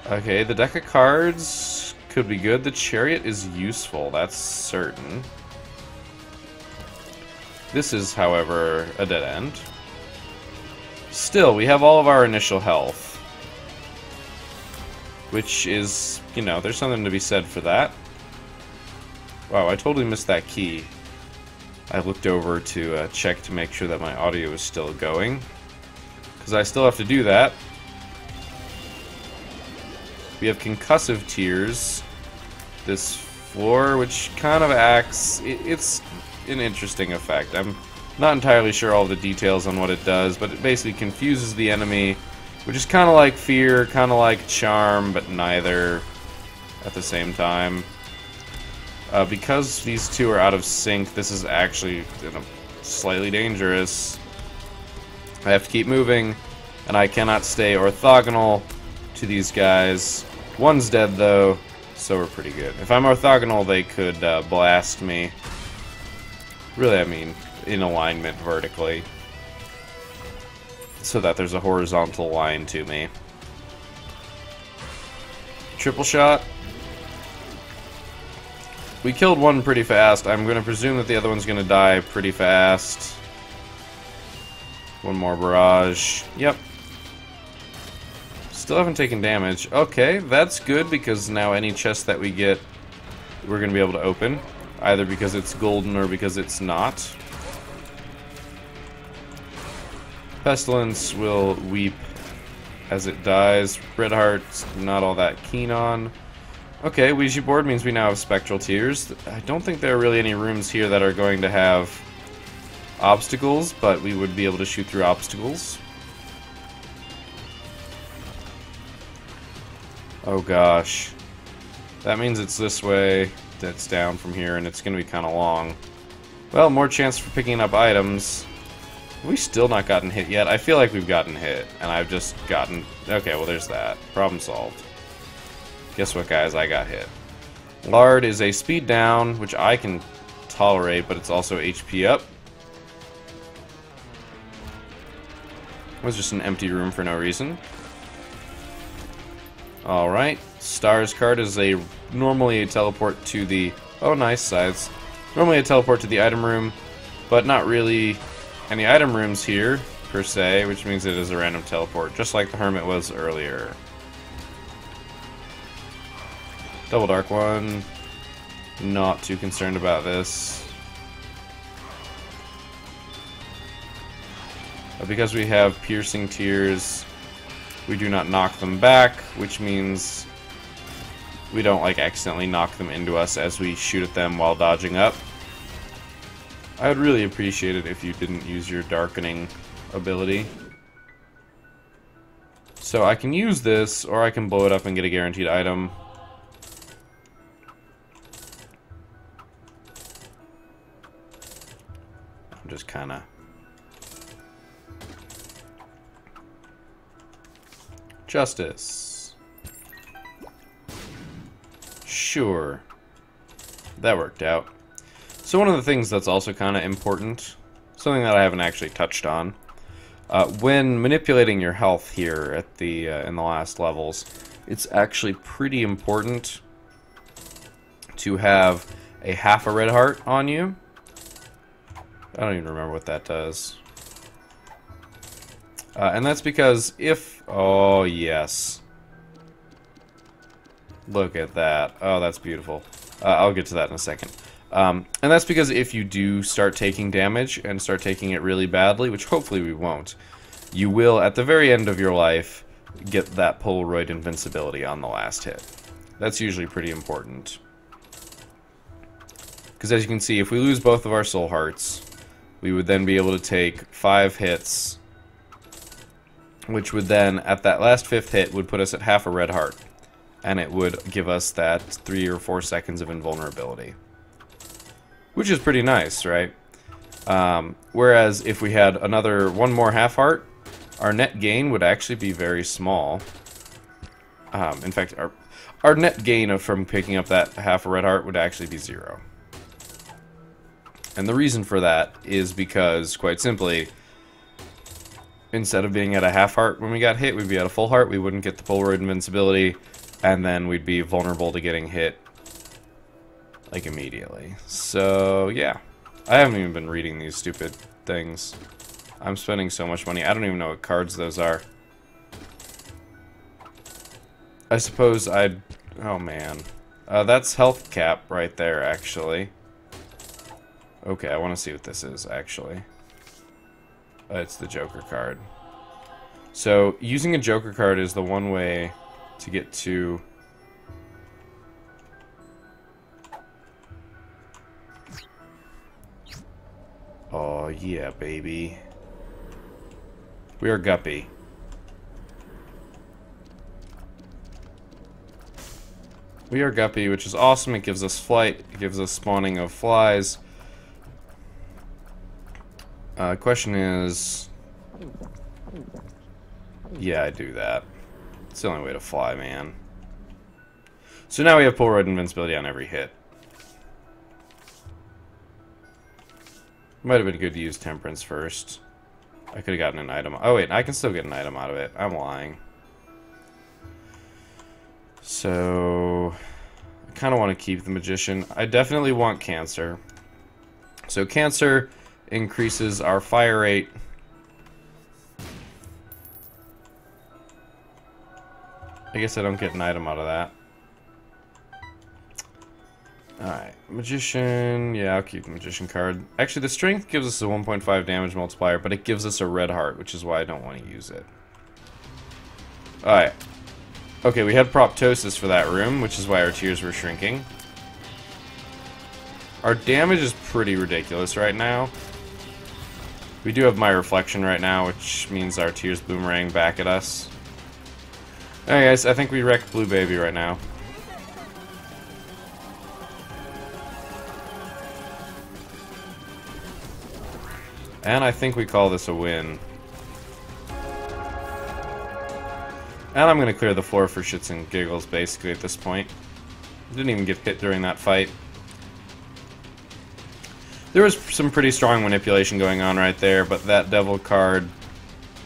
Okay, the deck of cards could be good. The chariot is useful, that's certain. This is, however, a dead end. Still, we have all of our initial health. Which is, you know, there's something to be said for that. Wow, I totally missed that key. I looked over to check to make sure that my audio is still going. Because I still have to do that. We have concussive tears. This floor, which kind of acts... It's an interesting effect. I'm not entirely sure all the details on what it does, but it basically confuses the enemy, which is kind of like fear, kind of like charm, but neither at the same time. Because these two are out of sync, this is actually slightly dangerous. I have to keep moving, and I cannot stay orthogonal to these guys. One's dead, though, so we're pretty good. If I'm orthogonal, they could blast me. Really, I mean, in alignment vertically, so that there's a horizontal line to me. Triple shot. We killed one pretty fast. I'm going to presume that the other one's going to die pretty fast. One more barrage. Yep. Still haven't taken damage. Okay, that's good, because now any chest that we get, we're going to be able to open. Either because it's golden or because it's not. Pestilence will weep as it dies. Red Heart's not all that keen on. Okay, Ouija board means we now have spectral tears. I don't think there are really any rooms here that are going to have obstacles, but we would be able to shoot through obstacles. Oh gosh. That means it's this way, that's down from here, and it's going to be kind of long. Well, more chance for picking up items. Have we still not gotten hit yet? I feel like we've gotten hit, and I've just gotten... Okay, well there's that. Problem solved. Guess what, guys? I got hit. Lard is a speed down, which I can tolerate, but it's also HP up. It was just an empty room for no reason. Alright. Stars card is normally a teleport to the... Oh, nice sides. Normally a teleport to the item room, but not really any item rooms here, per se, which means it is a random teleport, just like the Hermit was earlier. Double Dark one. Not too concerned about this. But because we have piercing tears, we do not knock them back, which means we don't like accidentally knock them into us as we shoot at them while dodging up. I would really appreciate it if you didn't use your darkening ability. So I can use this, or I can blow it up and get a guaranteed item. I'm just kind of... Justice. Sure. That worked out. So one of the things that's also kind of important, something that I haven't actually touched on, when manipulating your health here at the in the last levels, it's actually pretty important to have a half a red heart on you. I don't even remember what that does. And that's because if... Oh, yes. Look at that. Oh, that's beautiful. I'll get to that in a second. And that's because if you do start taking damage and start taking it really badly, which hopefully we won't, you will, at the very end of your life, get that Polaroid invincibility on the last hit. That's usually pretty important. Because as you can see, if we lose both of our soul hearts, we would then be able to take 5 hits, which would then, at that last 5th hit, would put us at half a red heart. And it would give us that 3 or 4 seconds of invulnerability. Which is pretty nice, right? Whereas if we had one more half heart, our net gain would actually be very small. In fact, our net gain from picking up that half a red heart would actually be 0. And the reason for that is because, quite simply, instead of being at a half heart when we got hit, we'd be at a full heart, we wouldn't get the Polaroid invincibility, and then we'd be vulnerable to getting hit, like, immediately. So, yeah. I haven't even been reading these stupid things. I'm spending so much money. I don't even know what cards those are. I suppose I'd... Oh, man. That's health cap right there, actually. Okay, I want to see what this is, actually. It's the Joker card. So, using a Joker card is the one way to get to... Oh, yeah, baby. We are Guppy. We are Guppy, which is awesome. It gives us flight. It gives us spawning of flies. Question is... Yeah, I do that. It's the only way to fly, man. So now we have Polaroid invincibility on every hit. Might have been good to use Temperance first. I could have gotten an item. Oh wait, I can still get an item out of it. I'm lying. So, I kind of want to keep the Magician. I definitely want Cancer. So Cancer increases our fire rate. I guess I don't get an item out of that. Alright, Magician. Yeah, I'll keep the Magician card. Actually, the Strength gives us a 1.5 damage multiplier, but it gives us a red heart, which is why I don't want to use it. Alright. Okay, we had Proptosis for that room, which is why our tears were shrinking. Our damage is pretty ridiculous right now. We do have My Reflection right now, which means our tears boomerang back at us. Alright guys, I think we wrecked Blue Baby right now. And I think we call this a win. And I'm going to clear the floor for shits and giggles, basically, at this point. Didn't even get hit during that fight. There was some pretty strong manipulation going on right there, but that Devil card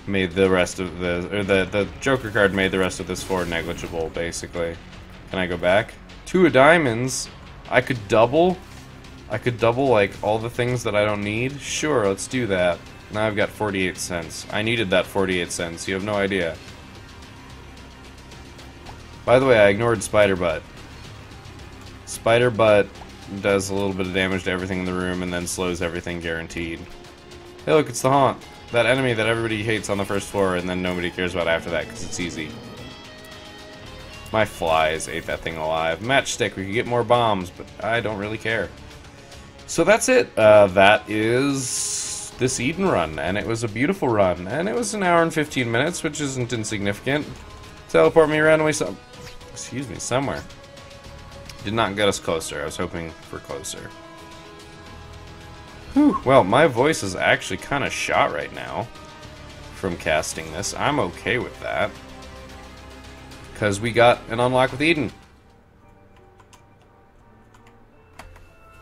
made the rest of the Joker card made the rest of this floor negligible, basically. Can I go back? 2 of diamonds? I could double, like, all the things that I don't need? Sure, let's do that. Now I've got 48 cents. I needed that 48 cents. You have no idea. By the way, I ignored Spider Butt. Spider Butt does a little bit of damage to everything in the room and then slows everything guaranteed. Hey look, it's the Haunt. That enemy that everybody hates on the first floor and then nobody cares about after that because it's easy. My flies ate that thing alive. Matchstick, we could get more bombs, but I don't really care. So that's it. That is this Eden run, and it was a beautiful run, and it was an hour and 15 minutes, which isn't insignificant. Teleport me randomly somewhere. Did not get us closer. I was hoping for closer. Whew. Well, my voice is actually kind of shot right now from casting this. I'm okay with that. Because we got an unlock with Eden.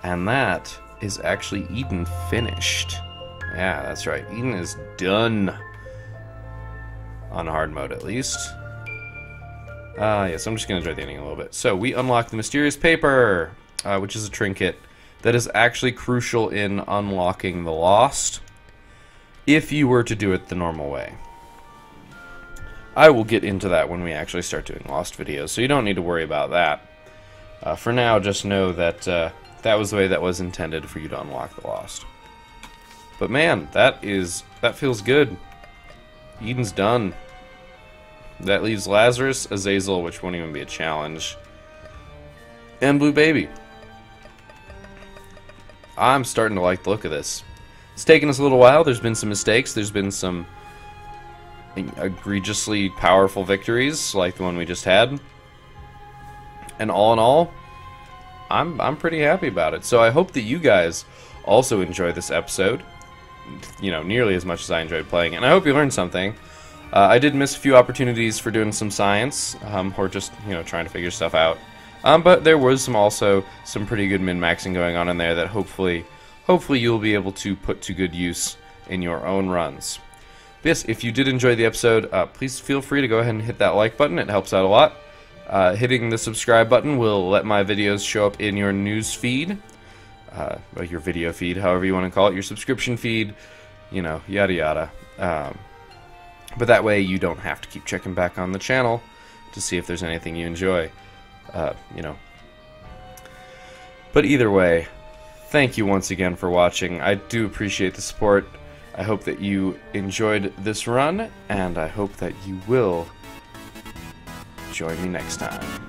And that is actually Eden finished. Yeah, that's right. Eden is done. On hard mode, at least. Yes, I'm just going to enjoy the ending a little bit. So, we unlock the Mysterious Paper, which is a trinket that is actually crucial in unlocking the Lost, if you were to do it the normal way. I will get into that when we actually start doing Lost videos, so you don't need to worry about that. For now, just know that that was the way that was intended for you to unlock the Lost. But man, that feels good. Eden's done. That leaves Lazarus, Azazel, which won't even be a challenge, and Blue Baby. I'm starting to like the look of this. It's taken us a little while. There's been some mistakes. There's been some egregiously powerful victories, like the one we just had. And all in all, I'm pretty happy about it. So I hope that you guys also enjoy this episode. You know, nearly as much as I enjoyed playing it. And I hope you learned something. I did miss a few opportunities for doing some science, or just, you know, trying to figure stuff out. But there was also some pretty good min-maxing going on in there that hopefully you'll be able to put to good use in your own runs. But yes, if you did enjoy the episode, please feel free to go ahead and hit that like button. It helps out a lot. Hitting the subscribe button will let my videos show up in your news feed, or your video feed, however you want to call it, your subscription feed, you know, yada yada. But that way you don't have to keep checking back on the channel to see if there's anything you enjoy, you know. But either way, thank you once again for watching. I do appreciate the support. I hope that you enjoyed this run, and I hope that you will join me next time.